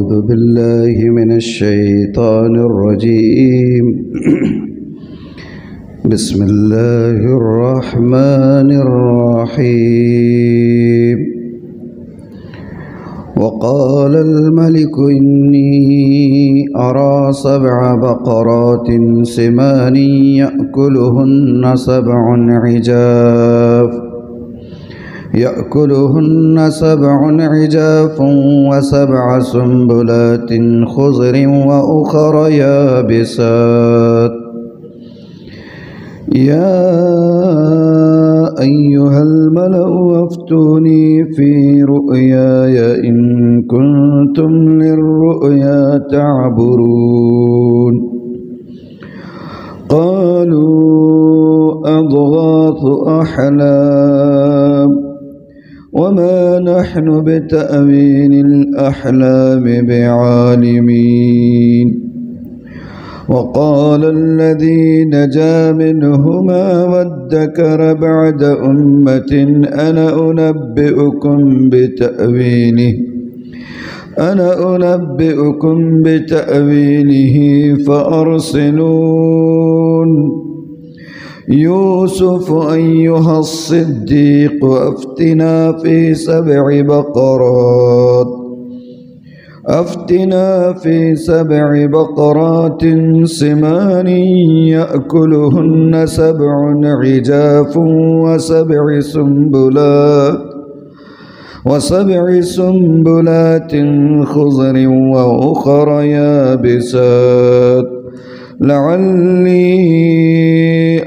أعوذ بالله من الشيطان الرجيم بسم الله الرحمن الرحيم وقال الملك إني أرى 7 بقرات سمان يأكلهن 7 عجاف و7 سنبلات خضر وأخر يابسات يا أيها الملأ أفتوني في رؤياي إن كنتم للرؤيا تعبرون قالوا أضغاث أحلام وما نحن بتأويل الأحلام بعالمين وقال الذي نجا منهما وادكر بعد أمة أنا أنبئكم بتأويله فأرسلون يوسف أيها الصديق أفتنا في 7 بقرات سمان يأكلهن 7 عجاف و7 سنبلات خضر وأخر يابسات لعلي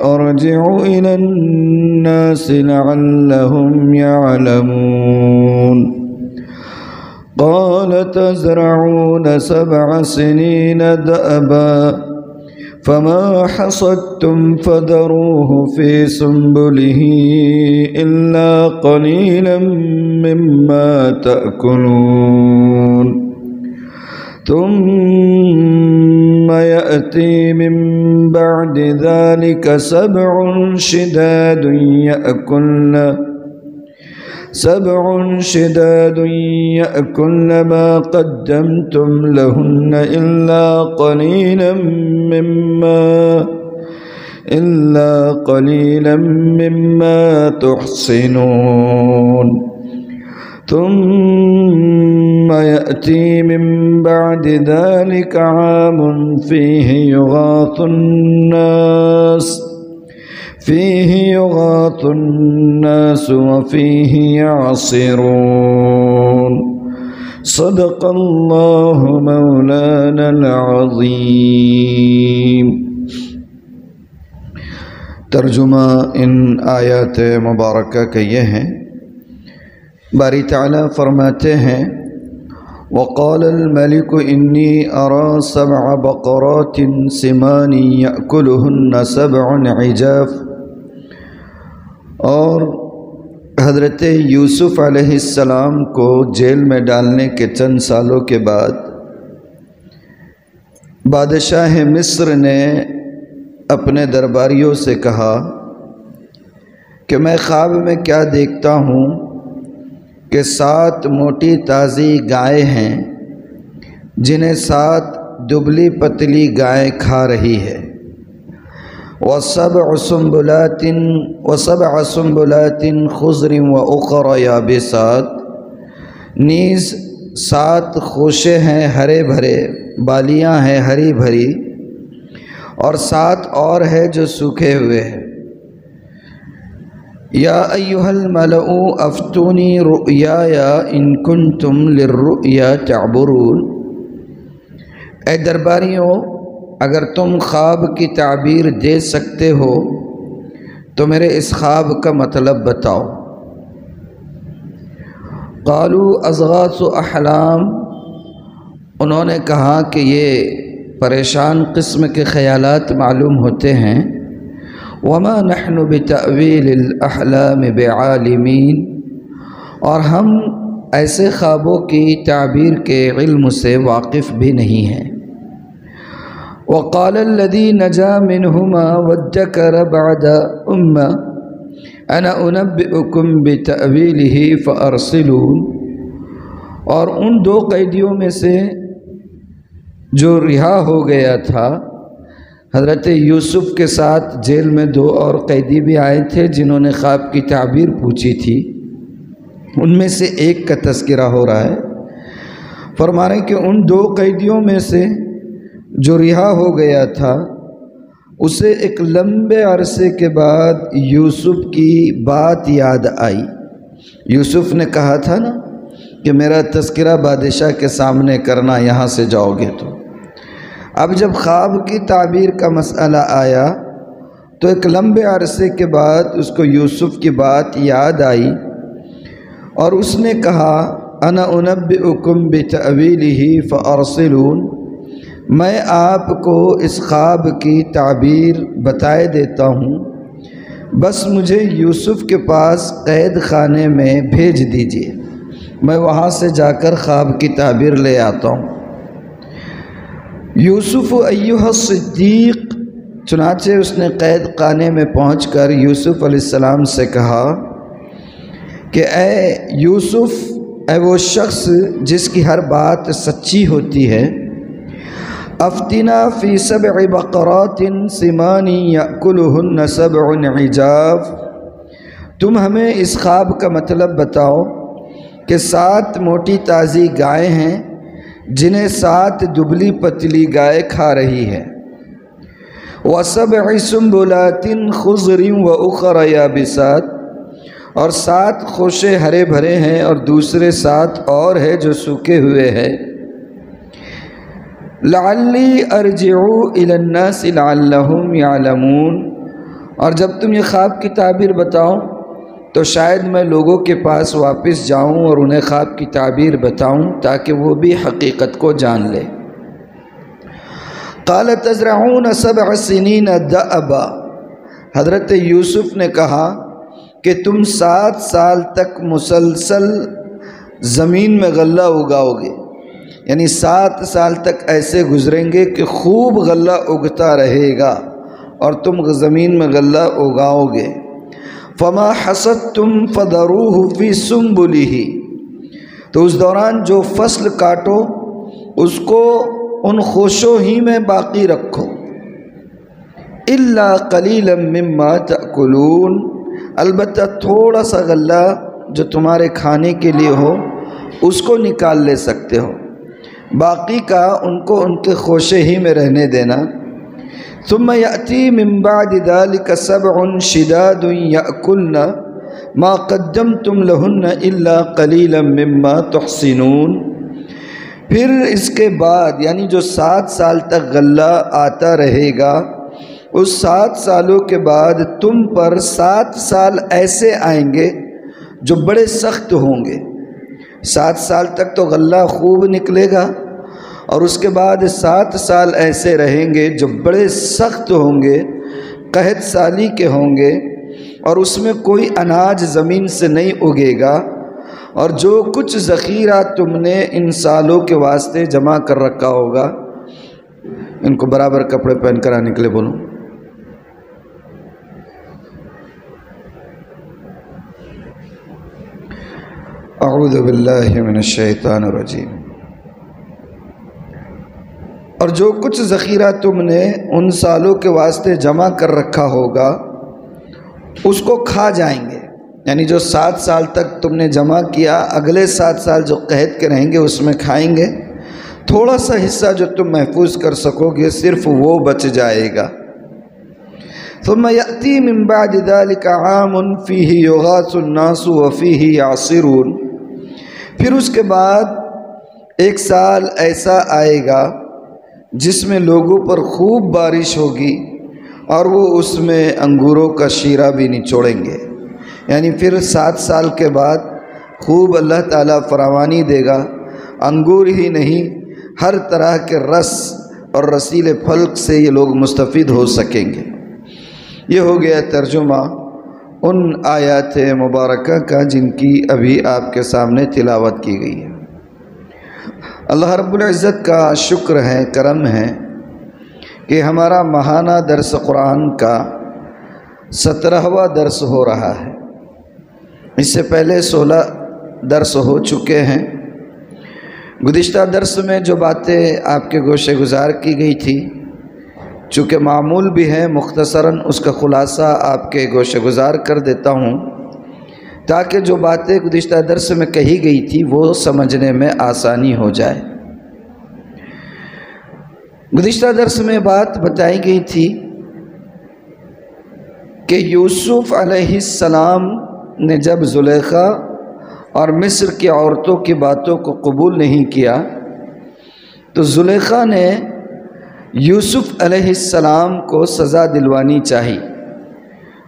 أرجع إلى الناس لعلهم يعلمون قال تزرعون 7 سنين دأبا فما حصدتم فذروه في سنبله إلا قليلا مما تأكلون ثم يأتي من بعد ذلك 7 شداد يأكلن ما قدمتم لهن إلا قليلا مما تحصنون ثم يأتي من بعد ذلك عام فيه يغاث الناس وفيه يعصرون صدق الله مولانا العظيم۔ ترجمہ ان آیات مبارکہ کے یہ ہیں، باری تعالیٰ فرماتے ہیں وقال الملك إني أرى 7 بقرات سمان يأكلهن 7 عجاف، اور حضرت یوسف علیہ السلام کو جیل میں ڈالنے کے چند سالوں کے بعد بادشاہ مصر نے اپنے درباریوں سے کہا کہ میں خواب میں کیا دیکھتا ہوں کہ 7 موٹی تازی گائے ہیں جنہیں 7 دبلی پتلی گائے کھا رہی ہے، و7 سنبلات خضر وأخر یابسات، نیز 7 خوشے ہیں ہرے بھرے، بالیاں ہیں ہری بھری، اور 7 اور ہے جو سوکھے ہوئے ہیں۔ یا ایھا الملأ افتونی رؤیای ان کنتم للرؤیا تعبرون، اے درباریوں اگر تم خواب کی تعبیر دے سکتے ہو تو میرے اس خواب کا مطلب بتاؤ۔ قالوا اضغاث احلام، انہوں نے کہا کہ یہ پریشان قسم کے خیالات معلوم ہوتے ہیں، وما نحن بتأویل الاحلام بعالمین، اور ہم ایسے خوابوں کی تعبیر کے علم سے واقف بھی نہیں ہیں۔ وقال الذي نجا منهما وادكر بعد أمة أنا أنبئكم بتأويله فأرسلون، اور ان 2 قیدیوں میں سے جو رہا ہو گیا تھا، حضرت یوسف کے ساتھ جیل میں 2 اور قیدی بھی آئے تھے جنہوں نے خواب کی تعبیر پوچھی تھی، ان میں سے ایک کا تذکرہ ہو رہا ہے۔ فرما رہے ہیں کہ ان 2 قیدیوں میں سے جو رہا ہو گیا تھا، اسے ایک لمبے عرصے کے بعد یوسف کی بات یاد آئی۔ یوسف نے کہا تھا نا کہ میرا تذکرہ بادشاہ کے سامنے کرنا، یہاں سے جاؤ گے تو۔ اب جب خواب کی تعبیر کا مسئلہ آیا تو ایک لمبے عرصے کے بعد اس کو یوسف کی بات یاد آئی اور اس نے کہا انا انبئکم بتأویلہ فارسلون، میں آپ کو اس خواب کی تعبیر بتائے دیتا ہوں، بس مجھے یوسف کے پاس قید خانے میں بھیج دیجیے، میں وہاں سے جا کر خواب کی تعبیر لے آتا ہوں۔ یوسف ایھا الصدیق، چنانچہ اس نے قید خانے میں پہنچ کر یوسف علیہ السلام سے کہا کہ اے یوسف، اے وہ شخص جس کی ہر بات سچی ہوتی ہے، افتنا فی 7 بقرات سمان یأکلہن 7 عجاف، تم ہمیں اس خواب کا مطلب بتاؤ کہ 7 موٹی تازی گائے ہیں جنہیں 7 دبلی پتلی گائے کھا رہی ہے، وَسَبْعِ سُنبُلَاتٍ خُضْرٍ وَأُخَرَ يَابِسَاتٍ، اور 7 خوشے ہرے بھرے ہیں اور دوسرے 7 اور ہیں جو سوکھے ہوئے ہیں۔ لَعَلِّي أَرْجِعُ إِلَى النَّاسِ لَعَلَّهُمْ يَعْلَمُونَ، اور جب تم یہ خواب کی تعبیر بتاؤ تو شاید میں لوگوں کے پاس واپس جاؤں اور انہیں خواب کی تعبیر بتاؤں تاکہ وہ بھی حقیقت کو جان لے۔ قَالَ تَزْرَعُونَ 7 سِنِينَ دَأَبًا، حضرت یوسف نے کہا کہ تم 7 سال تک مسلسل زمین میں غلہ اگاؤ گے، یعنی 7 سال تک ایسے گزریں گے کہ خوب غلہ اگتا رہے گا اور تم زمین میں غلہ اگاؤ گے۔ فما حصدتم فذروه فی سنبلہ، تو اس دوران جو فصل کاٹو اس کو ان خوشوں ہی میں باقی رکھو۔ الا قلیلا مما تأکلون، البتہ تھوڑا سا غلہ جو تمہارے کھانے کے لیے ہو اس کو نکال لے سکتے ہو، باقی کا ان کو ان کے خوشے ہی میں رہنے دینا۔ ثم یأتی من بعد ذلك 7 شداد یأکلن ما قدمتم لہن الا قلیلا مما تحسنون، پھر اس کے بعد یعنی جو 7 سال تک غلہ آتا رہے گا، اس 7 سالوں کے بعد تم پر 7 سال ایسے آئیں گے جو بڑے سخت ہوں گے۔ 7 سال تک تو غلہ خوب نکلے گا اور اس کے بعد 7 سال ایسے رہیں گے جو بڑے سخت ہوں گے، قحط سالی کے ہوں گے، اور اس میں کوئی اناج زمین سے نہیں اگے گا، اور جو کچھ ذخیرہ تم نے ان سالوں کے واسطے جمع کر رکھا ہوگا، ان کو برابر کپڑے پہن کر آنے کے لیے بولو۔ اعوذ باللہ من الشیطان الرجیم۔ اور جو کچھ ذخیرہ تم نے ان سالوں کے واسطے جمع کر رکھا ہوگا اس کو کھا جائیں گے، یعنی جو 7 سال تک تم نے جمع کیا اگلے 7 سال جو قحط کے رہیں گے اس میں کھائیں گے، تھوڑا سا حصہ جو تم محفوظ کر سکو گے صرف وہ بچ جائے گا۔ ثم یأتی من بعد ذلك عام فیہ یغاث الناس وفیہ یعصرون، پھر اس کے بعد 1 سال ایسا آئے گا جس میں لوگوں پر خوب بارش ہوگی اور وہ اس میں انگوروں کا شیرہ بھی نچوڑیں گے، یعنی پھر 7 سال کے بعد خوب اللہ تعالیٰ فراوانی دے گا، انگور ہی نہیں ہر طرح کے رس اور رسیلے پھل سے یہ لوگ مستفید ہو سکیں گے۔ یہ ہو گیا ترجمہ ان آیات مبارکہ کا جن کی ابھی آپ کے سامنے تلاوت کی گئی ہے۔ اللہ رب العزت کا شکر ہے، کرم ہے کہ ہمارا ماہانہ درس قرآن کا 17واں درس ہو رہا ہے۔ اس سے پہلے 16 درس ہو چکے ہیں۔ گزشتہ درس میں جو باتیں آپ کے گوشے گزار کی گئی تھی، چونکہ معمول بھی ہے، مختصراً اس کا خلاصہ آپ کے گوشے گزار کر دیتا ہوں تاکہ جو باتیں گزشتہ درس میں کہی گئی تھی وہ سمجھنے میں آسانی ہو جائے۔ گزشتہ درس میں بات بتائی گئی تھی کہ یوسف علیہ السلام نے جب زلیخا اور مصر کی عورتوں کی باتوں کو قبول نہیں کیا تو زلیخا نے یوسف علیہ السلام کو سزا دلوانی چاہی،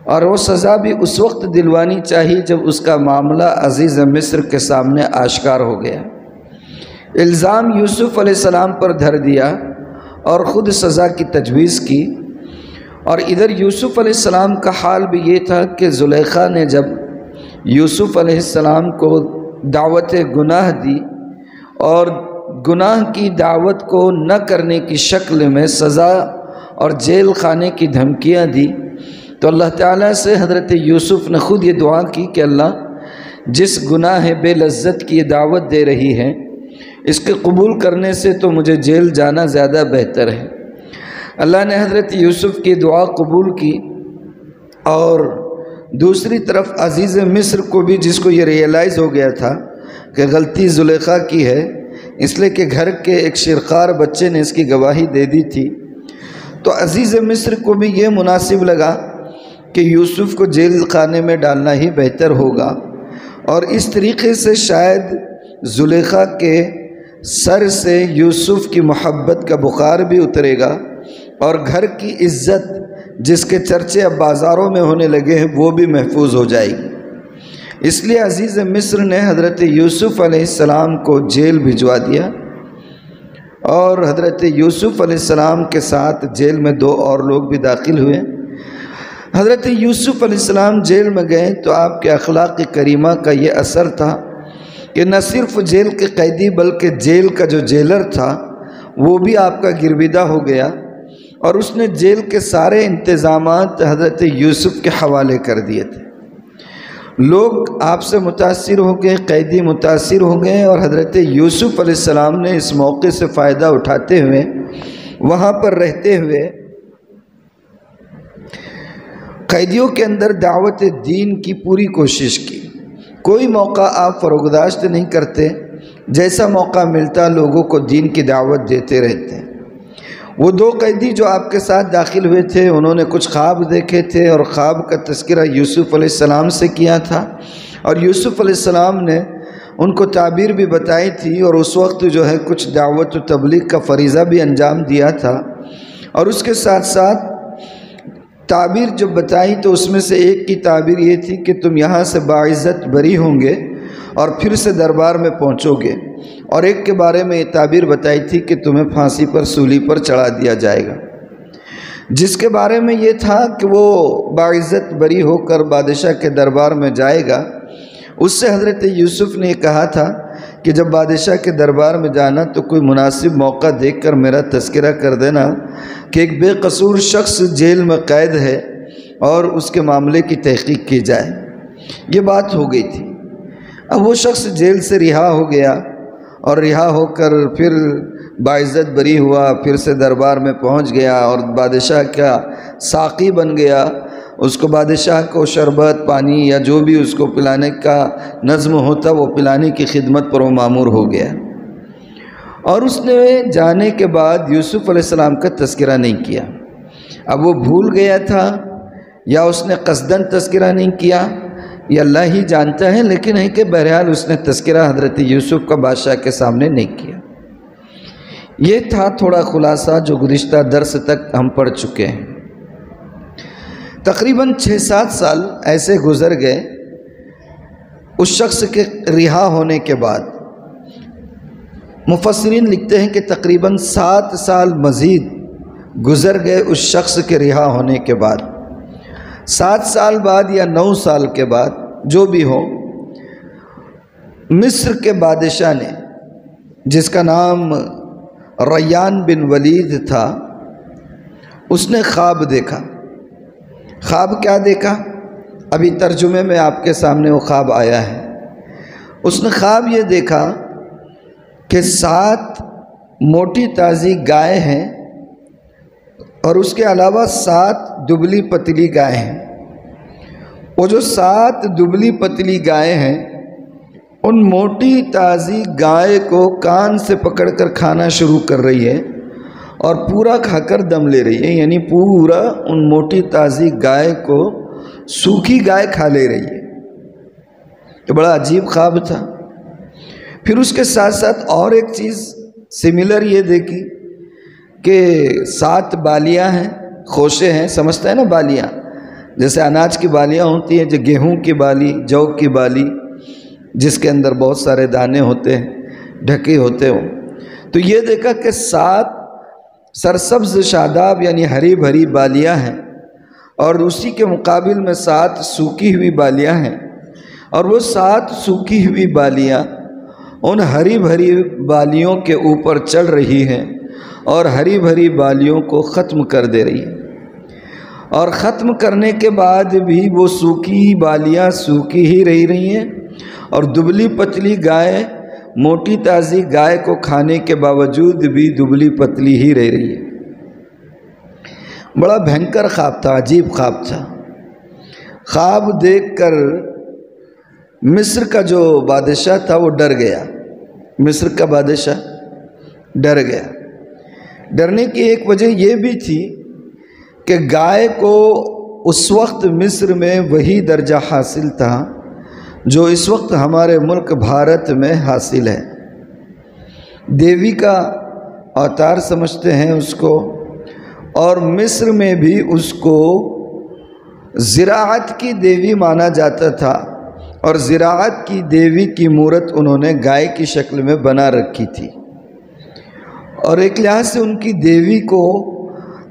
اور وہ سزا بھی اس وقت دلوانی چاہی جب اس کا معاملہ عزیز مصر کے سامنے آشکار ہو گیا۔ الزام یوسف علیہ السلام پر دھر دیا اور خود سزا کی تجویز کی، اور ادھر یوسف علیہ السلام کا حال بھی یہ تھا کہ زلیخا نے جب یوسف علیہ السلام کو دعوت گناہ دی اور گناہ کی دعوت کو نہ کرنے کی شکل میں سزا اور جیل خانے کی دھمکیاں دی، تو اللہ تعالیٰ سے حضرت یوسف نے خود یہ دعا کی کہ اللہ جس گناہ بے لذت کی دعوت دے رہی ہے اس کے قبول کرنے سے تو مجھے جیل جانا زیادہ بہتر ہے۔ اللہ نے حضرت یوسف کی دعا قبول کی، اور دوسری طرف عزیز مصر کو بھی، جس کو یہ ریئلائز ہو گیا تھا کہ غلطی زلیخا کی ہے، اس لیے کہ گھر کے ایک شرخوار بچے نے اس کی گواہی دے دی تھی، تو عزیز مصر کو بھی یہ مناسب لگا کہ یوسف کو جیل خانے میں ڈالنا ہی بہتر ہوگا، اور اس طریقے سے شاید زلیخا کے سر سے یوسف کی محبت کا بخار بھی اترے گا، اور گھر کی عزت جس کے چرچے اب بازاروں میں ہونے لگے ہیں وہ بھی محفوظ ہو جائے گی۔ اس لیے عزیز مصر نے حضرت یوسف علیہ السلام کو جیل بھجوا دیا، اور حضرت یوسف علیہ السلام کے ساتھ جیل میں 2 اور لوگ بھی داخل ہوئے۔ حضرت یوسف علیہ السلام جیل میں گئے تو آپ کے اخلاق کریمہ کا یہ اثر تھا کہ نہ صرف جیل کے قیدی بلکہ جیل کا جو جیلر تھا وہ بھی آپ کا گرویدہ ہو گیا، اور اس نے جیل کے سارے انتظامات حضرت یوسف کے حوالے کر دیے تھے۔ لوگ آپ سے متاثر ہو گئے، قیدی متاثر ہو گئے، اور حضرت یوسف علیہ السلام نے اس موقع سے فائدہ اٹھاتے ہوئے وہاں پر رہتے ہوئے قیدیوں کے اندر دعوت دین کی پوری کوشش کی۔ کوئی موقع آپ فروگداشت نہیں کرتے، جیسا موقع ملتا لوگوں کو دین کی دعوت دیتے رہتے ہیں۔ وہ 2 قیدی جو آپ کے ساتھ داخل ہوئے تھے انہوں نے کچھ خواب دیکھے تھے، اور خواب کا تذکرہ یوسف علیہ السلام سے کیا تھا، اور یوسف علیہ السلام نے ان کو تعبیر بھی بتائی تھی، اور اس وقت جو ہے کچھ دعوت و تبلیغ کا فریضہ بھی انجام دیا تھا، اور اس کے ساتھ ساتھ تعبیر جب بتائی تو اس میں سے ایک کی تعبیر یہ تھی کہ تم یہاں سے باعزت بری ہوں گے اور پھر سے دربار میں پہنچو گے، اور ایک کے بارے میں یہ تعبیر بتائی تھی کہ تمہیں پھانسی پر سولی پر چڑھا دیا جائے گا، جس کے بارے میں یہ تھا کہ وہ باعزت بری ہو کر بادشاہ کے دربار میں جائے گا۔ اس سے حضرت یوسف نے یہ کہا تھا کہ جب بادشاہ کے دربار میں جانا تو کوئی مناسب موقع دیکھ کر میرا تذکرہ کر دینا کہ ایک بے قصور شخص جیل میں قید ہے اور اس کے معاملے کی تحقیق کی جائے۔ یہ بات ہو گئی تھی۔ اب وہ شخص جیل سے رہا ہو گیا، اور رہا ہو کر پھر باعزت بری ہوا، پھر سے دربار میں پہنچ گیا اور بادشاہ کا ساقی بن گیا۔ اس کو بادشاہ کو شربت پانی یا جو بھی اس کو پلانے کا نظم ہوتا وہ پلانے کی خدمت پر وہ مامور ہو گیا، اور اس نے جانے کے بعد یوسف علیہ السلام کا تذکرہ نہیں کیا۔ اب وہ بھول گیا تھا یا اس نے قصداً تذکرہ نہیں کیا، یہ اللہ ہی جانتا ہے، لیکن ہے کہ بہرحال اس نے تذکرہ حضرت یوسف کا بادشاہ کے سامنے نہیں کیا۔ یہ تھا تھوڑا خلاصہ جو گزشتہ درس تک ہم پڑھ چکے ہیں۔ تقریباً 6-7 سال ایسے گزر گئے اس شخص کے رہا ہونے کے بعد۔ مفسرین لکھتے ہیں کہ تقریباً 7 سال مزید گزر گئے اس شخص کے رہا ہونے کے بعد۔ 7 سال بعد یا 9 سال کے بعد جو بھی ہو، مصر کے بادشاہ نے، جس کا نام ریان بن ولید تھا، اس نے خواب دیکھا۔ خواب کیا دیکھا؟ ابھی ترجمے میں آپ کے سامنے وہ خواب آیا ہے۔ اس نے خواب یہ دیکھا کہ 7 موٹی تازی گائے ہیں اور اس کے علاوہ 7 دبلی پتلی گائے ہیں۔ وہ جو 7 دبلی پتلی گائے ہیں ان موٹی تازی گائے کو کان سے پکڑ کر کھانا شروع کر رہی ہے اور پورا کھا کر دم لے رہی ہے، یعنی پورا ان موٹی تازی گائے کو سوکھی گائے کھا لے رہی ہے۔ یہ بڑا عجیب خواب تھا۔ پھر اس کے ساتھ ساتھ اور ایک چیز سملر یہ دیکھی کہ 7 بالیاں ہیں، خوشے ہیں، سمجھتا ہے نا بالیاں، جیسے اناج کی بالیاں ہوتی ہیں، جو گیہوں کی بالی، جو کی بالی، جس کے اندر بہت سارے دانے ہوتے ہیں، ڈھکے ہوتے ہوں۔ تو یہ دیکھا کہ 7 سرسبز شاداب یعنی ہری بھری بالیاں ہیں اور اسی کے مقابل میں 7 سوکھی ہوئی بالیاں ہیں، اور وہ 7 سوکھی ہوئی بالیاں ان ہری بھری بالیوں کے اوپر چڑھ رہی ہیں اور ہری بھری بالیوں کو ختم کر دے رہی ہیں، اور ختم کرنے کے بعد بھی وہ سوکھی بالیاں سوکھی ہی رہی ہیں، اور دبلی پتلی گائے موٹی تازی گائے کو کھانے کے باوجود بھی دبلی پتلی ہی رہی ہے۔ بڑا بھینکر خواب تھا، عجیب خواب تھا۔ خواب دیکھ کر مصر کا جو بادشاہ تھا وہ ڈر گیا، مصر کا بادشاہ ڈر گیا۔ ڈرنے کی ایک وجہ یہ بھی تھی کہ گائے کو اس وقت مصر میں وہی درجہ حاصل تھا جو اس وقت ہمارے ملک بھارت میں حاصل ہے۔ دیوی کا اوتار سمجھتے ہیں اس کو، اور مصر میں بھی اس کو زراعت کی دیوی مانا جاتا تھا، اور زراعت کی دیوی کی مورت انہوں نے گائے کی شکل میں بنا رکھی تھی، اور ایک لحاظ سے ان کی دیوی کو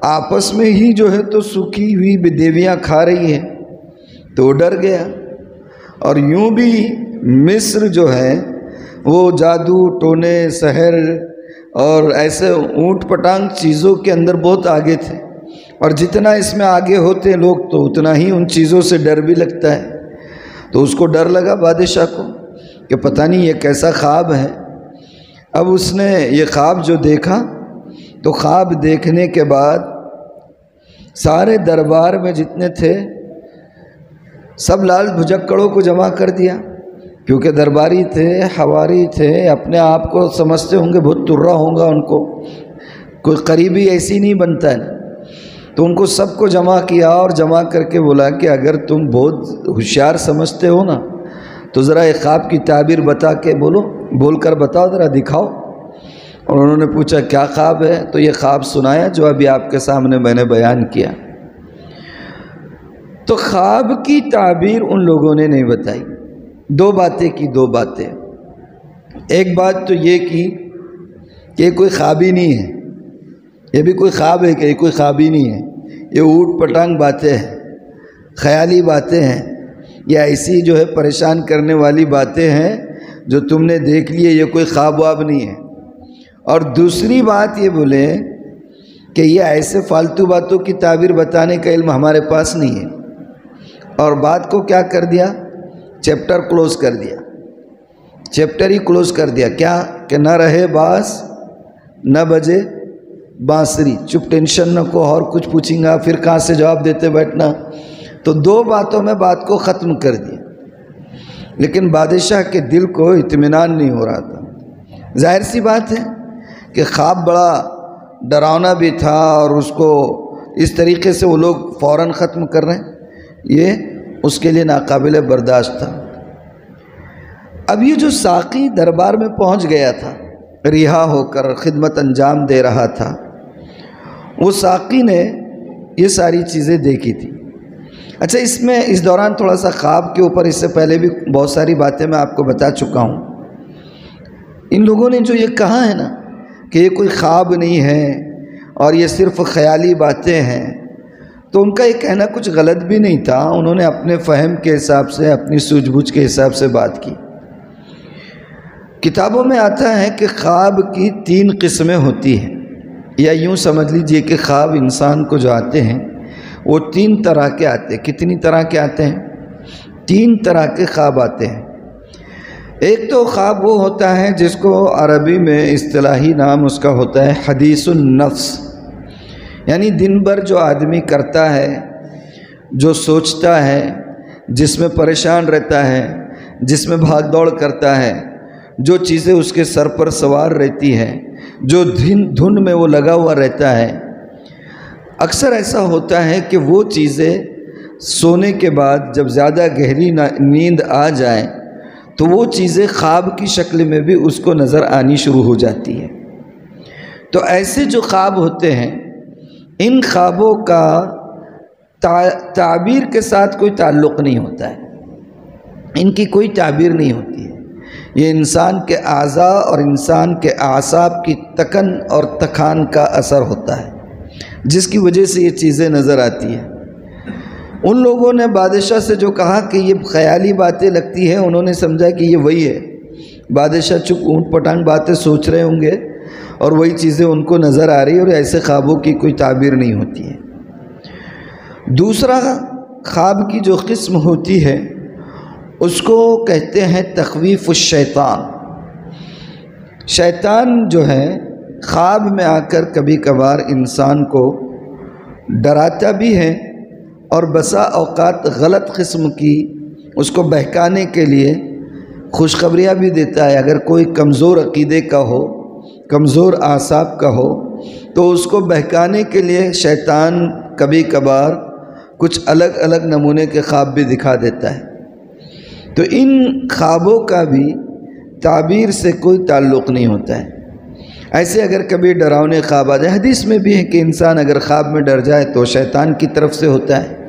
آپس میں ہی جو ہے تو سوکھی ہوئی دیویاں کھا رہی ہیں، تو وہ ڈر گیا۔ اور یوں بھی مصر جو ہے وہ جادو ٹونے سحر اور ایسے اونٹ پٹانگ چیزوں کے اندر بہت آگے تھے، اور جتنا اس میں آگے ہوتے ہیں لوگ تو اتنا ہی ان چیزوں سے ڈر بھی لگتا ہے۔ تو اس کو ڈر لگا بادشاہ کو کہ پتہ نہیں یہ کیسا خواب ہے۔ اب اس نے یہ خواب جو دیکھا تو خواب دیکھنے کے بعد سارے دربار میں جتنے تھے سب لال بھجکڑوں کو جمع کر دیا، کیونکہ درباری تھے، حواری تھے، اپنے آپ کو سمجھتے ہوں گے بہت ترا ہوگا، ان کو کوئی قریبی ایسی نہیں بنتا ہے، تو ان کو سب کو جمع کیا اور جمع کر کے بولا کہ اگر تم بہت ہوشیار سمجھتے ہو نا تو ذرا ایک خواب کی تعبیر بتا کے بول کر بتاؤ، ذرا دکھاؤ۔ اور انہوں نے پوچھا کیا خواب ہے؟ تو یہ خواب سنایا جو ابھی آپ کے سامنے میں نے بیان کیا۔ تو خواب کی تعبیر ان لوگوں نے نہیں بتائی، 2 باتیں کی، 2 باتیں۔ ایک بات تو یہ کی کہ یہ کوئی خواب ہی نہیں ہے، یہ بھی کوئی خواب ہے کہ یہ کوئی خواب ہی نہیں ہے، یہ اوٹ پٹانگ باتیں ہیں، خیالی باتیں ہیں، یا ایسی جو ہے پریشان کرنے والی باتیں ہیں جو تم نے دیکھ لیے، یہ کوئی خواب واب نہیں ہے۔ اور دوسری بات یہ بولے کہ یہ ایسے فالتو باتوں کی تعبیر بتانے کا علم ہمارے پاس نہیں ہے، اور بات کو کیا کر دیا؟ چیپٹر کلوز کر دیا، چیپٹر ہی کلوز کر دیا۔ کیا کہ نہ رہے باس نہ بجے بانسری، چپ ٹینشن نہ کو اور کچھ پوچھیں گا پھر کہاں سے جواب دیتے بیٹھنا۔ تو 2 باتوں میں بات کو ختم کر دیا، لیکن بادشاہ کے دل کو اطمینان نہیں ہو رہا تھا۔ ظاہر سی بات ہے کہ خواب بڑا ڈراؤنا بھی تھا، اور اس کو اس طریقے سے وہ لوگ فوراً ختم کر رہے ہیں، یہ اس کے لیے ناقابل برداشت تھا۔ اب یہ جو ساقی دربار میں پہنچ گیا تھا، رہا ہو کر خدمت انجام دے رہا تھا، وہ ساقی نے یہ ساری چیزیں دیکھی تھی۔ اچھا، اس دوران تھوڑا سا خواب کے اوپر اس سے پہلے بھی بہت ساری باتیں میں آپ کو بتا چکا ہوں۔ ان لوگوں نے جو یہ کہا ہے نا کہ یہ کوئی خواب نہیں ہے اور یہ صرف خیالی باتیں ہیں، تو ان کا یہ کہنا کچھ غلط بھی نہیں تھا۔ انہوں نے اپنے فہم کے حساب سے، اپنی سوجھ بوجھ کے حساب سے بات کی۔ کتابوں میں آتا ہے کہ خواب کی 3 قسمیں ہوتی ہیں، یا یوں سمجھ لیجئے کہ خواب انسان کو جو آتے ہیں وہ 3 طرح کے آتے ہیں۔ کتنی طرح کے آتے ہیں؟ 3 طرح کے خواب آتے ہیں۔ ایک تو خواب وہ ہوتا ہے جس کو عربی میں اصطلاحی نام اس کا ہوتا ہے حدیث النفس، یعنی دن بھر جو آدمی کرتا ہے، جو سوچتا ہے، جس میں پریشان رہتا ہے، جس میں بھاگ دوڑ کرتا ہے، جو چیزیں اس کے سر پر سوار رہتی ہیں، جو دھن میں وہ لگا ہوا رہتا ہے، اکثر ایسا ہوتا ہے کہ وہ چیزیں سونے کے بعد جب زیادہ گہری نیند آ جائے تو وہ چیزیں خواب کی شکل میں بھی اس کو نظر آنی شروع ہو جاتی ہے۔ تو ایسے جو خواب ہوتے ہیں، ان خوابوں کا تعبیر کے ساتھ کوئی تعلق نہیں ہوتا ہے، ان کی کوئی تعبیر نہیں ہوتی ہے۔ یہ انسان کے اعضاء اور انسان کے اعصاب کی تکن اور تکان کا اثر ہوتا ہے، جس کی وجہ سے یہ چیزیں نظر آتی ہیں۔ ان لوگوں نے بادشاہ سے جو کہا کہ یہ خیالی باتیں لگتی ہیں، انہوں نے سمجھا کہ یہ وہی ہے۔ بادشاہ چپ اونٹ پٹانگ باتیں سوچ رہے ہوں گے اور وہی چیزیں ان کو نظر آ رہی، اور ایسے خوابوں کی کوئی تعبیر نہیں ہوتی ہے۔ دوسرا خواب کی جو قسم ہوتی ہے اس کو کہتے ہیں تخویف الشیطان۔ شیطان جو ہے خواب میں آ کر کبھی کبھار انسان کو ڈراتا بھی ہے، اور بسا اوقات غلط قسم کی اس کو بہکانے کے لیے خوشخبریاں بھی دیتا ہے۔ اگر کوئی کمزور عقیدے کا ہو، کمزور اعصاب کا ہو، تو اس کو بہکانے کے لیے شیطان کبھی کبھار کچھ الگ الگ نمونے کے خواب بھی دکھا دیتا ہے۔ تو ان خوابوں کا بھی تعبیر سے کوئی تعلق نہیں ہوتا ہے۔ ایسے اگر کبھی ڈراؤنے خواب آ جائے، حدیث میں بھی ہے کہ انسان اگر خواب میں ڈر جائے تو شیطان کی طرف سے ہوتا ہے،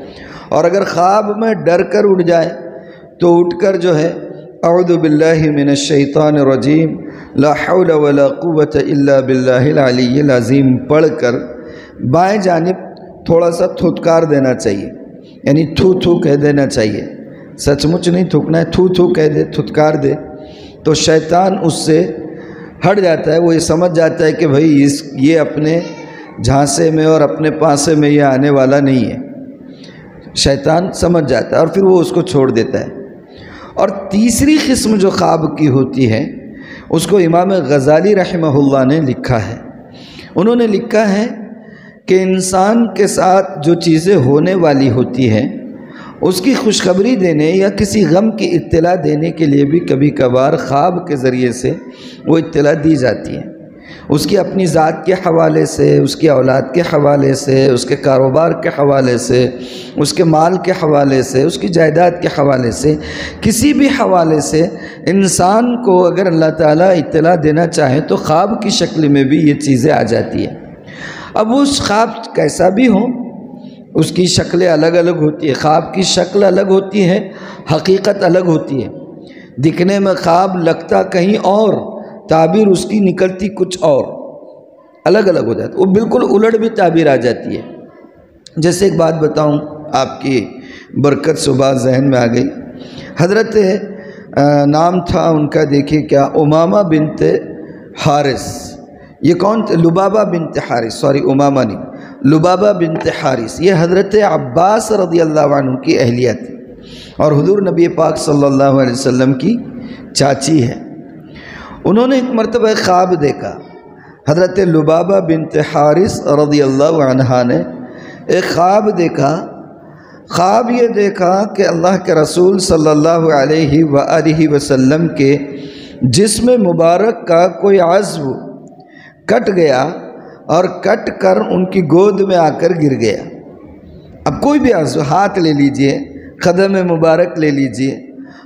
اور اگر خواب میں ڈر کر اٹھ جائے تو اٹھ کر جو ہے اعوذ باللہ من الشیطان الرجیم لا حول ولا قوة الا باللہ العلی العظیم پڑھ کر بائیں جانب تھوڑا سا تھوتکار دینا چاہیے، یعنی تھو تھو کہہ دینا چاہیے۔ سچ مچ نہیں تھوکنا ہے، تھو تھو کہہ دے، تھتکار دے، تو شیطان اس سے ہٹ جاتا ہے۔ وہ یہ سمجھ جاتا ہے کہ بھائی یہ اپنے جھانسے میں اور اپنے پانسے میں یہ آنے والا نہیں ہے۔ شیطان سمجھ جاتا ہے اور پھر وہ اس کو چھوڑ دیتا ہے۔ اور تیسری قسم جو خواب کی ہوتی ہے اس کو امام غزالی رحمہ اللہ نے لکھا ہے۔ انہوں نے لکھا ہے کہ انسان کے ساتھ جو چیزیں ہونے والی ہوتی ہیں اس کی خوشخبری دینے یا کسی غم کی اطلاع دینے کے لیے بھی کبھی کبھار خواب کے ذریعے سے وہ اطلاع دی جاتی ہے۔ اس کی اپنی ذات کے حوالے سے، اس کی اولاد کے حوالے سے، اس کے کاروبار کے حوالے سے، اس کے مال کے حوالے سے، اس کی جائیداد کے حوالے سے، کسی بھی حوالے سے انسان کو اگر اللہ تعالیٰ اطلاع دینا چاہے تو خواب کی شکل میں بھی یہ چیزیں آ جاتی ہیں۔ اب اس خواب کیسا بھی ہو، اس کی شکلیں الگ الگ ہوتی ہے۔ خواب کی شکل الگ ہوتی ہے، حقیقت الگ ہوتی ہے۔ دکھنے میں خواب لگتا کہیں اور، تعبیر اس کی نکلتی کچھ اور، الگ الگ ہو جاتی، وہ بالکل الٹ بھی تعبیر آ جاتی ہے۔ جیسے ایک بات بتاؤں آپ کی برکت صبح ذہن میں آ گئی۔ حضرت نام تھا ان کا، دیکھیے کیا، امامہ بنت حارث۔ یہ کون تھے؟ لبابہ بنت حارث، سوری امامہ نہیں، لبابہ بنت حارث۔ یہ حضرت عباس رضی اللہ عنہ کی اہلیہ تھی اور حضور نبی پاک صلی اللہ علیہ وسلم کی چاچی ہے۔ انہوں نے ایک مرتبہ خواب دیکھا۔ حضرت لبابہ بنت حارث رضی اللہ عنہ نے ایک خواب دیکھا۔ خواب یہ دیکھا کہ اللہ کے رسول صلی اللہ علیہ وآلہ وسلم کے جسم مبارک کا کوئی عضو کٹ گیا اور کٹ کر ان کی گود میں آ کر گر گیا۔ اب کوئی بھی عضو، ہاتھ لے لیجئے، قدم مبارک لے لیجئے۔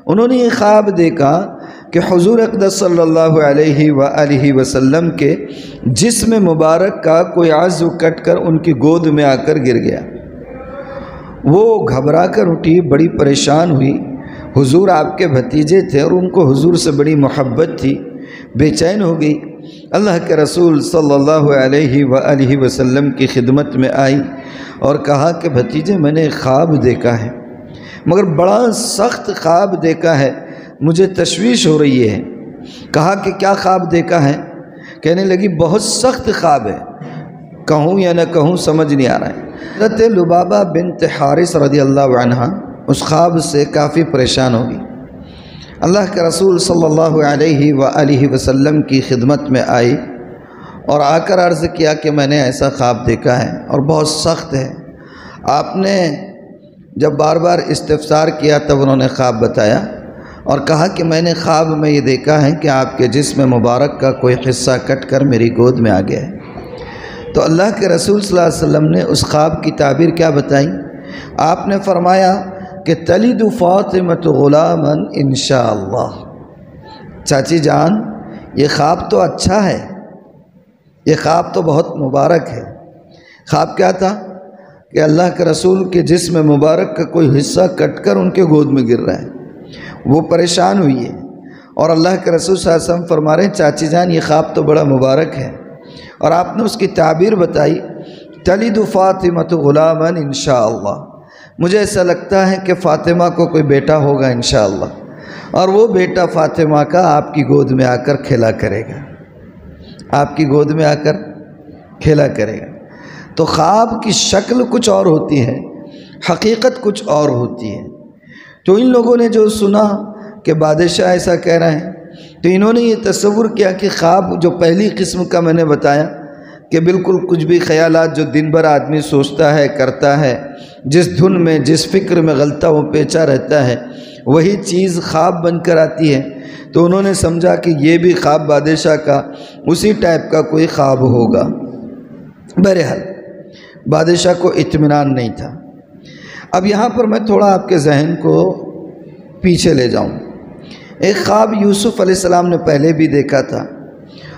انہوں نے یہ خواب دیکھا کہ حضور اقدس صلی اللہ علیہ وآلہ وسلم کے جسم مبارک کا کوئی عضو کٹ کر ان کی گود میں آ کر گر گیا۔ وہ گھبرا کر اٹھی، بڑی پریشان ہوئی۔ حضور آپ کے بھتیجے تھے اور ان کو حضور سے بڑی محبت تھی، بے چین ہو گئی۔ اللہ کے رسول صلی اللہ علیہ وآلہ وسلم کی خدمت میں آئی اور کہا کہ بھتیجے میں نے ایک خواب دیکھا ہے، مگر بڑا سخت خواب دیکھا ہے، مجھے تشویش ہو رہی ہے۔ کہا کہ کیا خواب دیکھا ہے؟ کہنے لگی بہت سخت خواب ہے، کہوں یا نہ کہوں سمجھ نہیں آ رہا ہے۔ حضرت لبابہ بنت حارث رضی اللہ عنہ اس خواب سے کافی پریشان ہوگی۔ اللہ کے رسول صلی اللہ علیہ وآلہ وسلم کی خدمت میں آئی اور آ کر عرض کیا کہ میں نے ایسا خواب دیکھا ہے اور بہت سخت ہے۔ آپ نے جب بار بار استفسار کیا تب انہوں نے خواب بتایا اور کہا کہ میں نے خواب میں یہ دیکھا ہے کہ آپ کے جسم مبارک کا کوئی حصہ کٹ کر میری گود میں آ گیا ہے۔ تو اللہ کے رسول صلی اللہ علیہ وسلم نے اس خواب کی تعبیر کیا بتائی؟ آپ نے فرمایا کہ تلد فاطمۃ غلاما انشاءاللہ۔ چاچی جان، یہ خواب تو اچھا ہے، یہ خواب تو بہت مبارک ہے۔ خواب کیا تھا؟ کہ اللہ کے رسول کے جسم مبارک کا کوئی حصہ کٹ کر ان کے گود میں گر رہا ہے۔ وہ پریشان ہوئی ہے اور اللہ کے رسول صلی اللہ علیہ وسلم فرما رہے ہیں چاچی جان یہ خواب تو بڑا مبارک ہے، اور آپ نے اس کی تعبیر بتائی تلد فاطمۃ غلاما انشاءاللہ۔ مجھے ایسا لگتا ہے کہ فاطمہ کو کوئی بیٹا ہوگا انشاءاللہ، اور وہ بیٹا فاطمہ کا آپ کی گود میں آ کر کھیلا کرے گا، آپ کی گود میں آ کر کھیلا کرے گا۔ تو خواب کی شکل کچھ اور ہوتی ہے، حقیقت کچھ اور ہوتی ہے۔ تو ان لوگوں نے جو سنا کہ بادشاہ ایسا کہہ رہے ہیں، تو انہوں نے یہ تصور کیا کہ خواب جو پہلی قسم کا میں نے بتایا کہ بالکل کچھ بھی خیالات جو دن بھر آدمی سوچتا ہے کرتا ہے، جس دھن میں جس فکر میں غلطہ وہ پیچا رہتا ہے، وہی چیز خواب بن کر آتی ہے۔ تو انہوں نے سمجھا کہ یہ بھی خواب بادشاہ کا اسی ٹائپ کا کوئی خواب ہوگا۔ بہرحال بادشاہ کو اطمینان نہیں تھا۔ اب یہاں پر میں تھوڑا آپ کے ذہن کو پیچھے لے جاؤں۔ ایک خواب یوسف علیہ السلام نے پہلے بھی دیکھا تھا،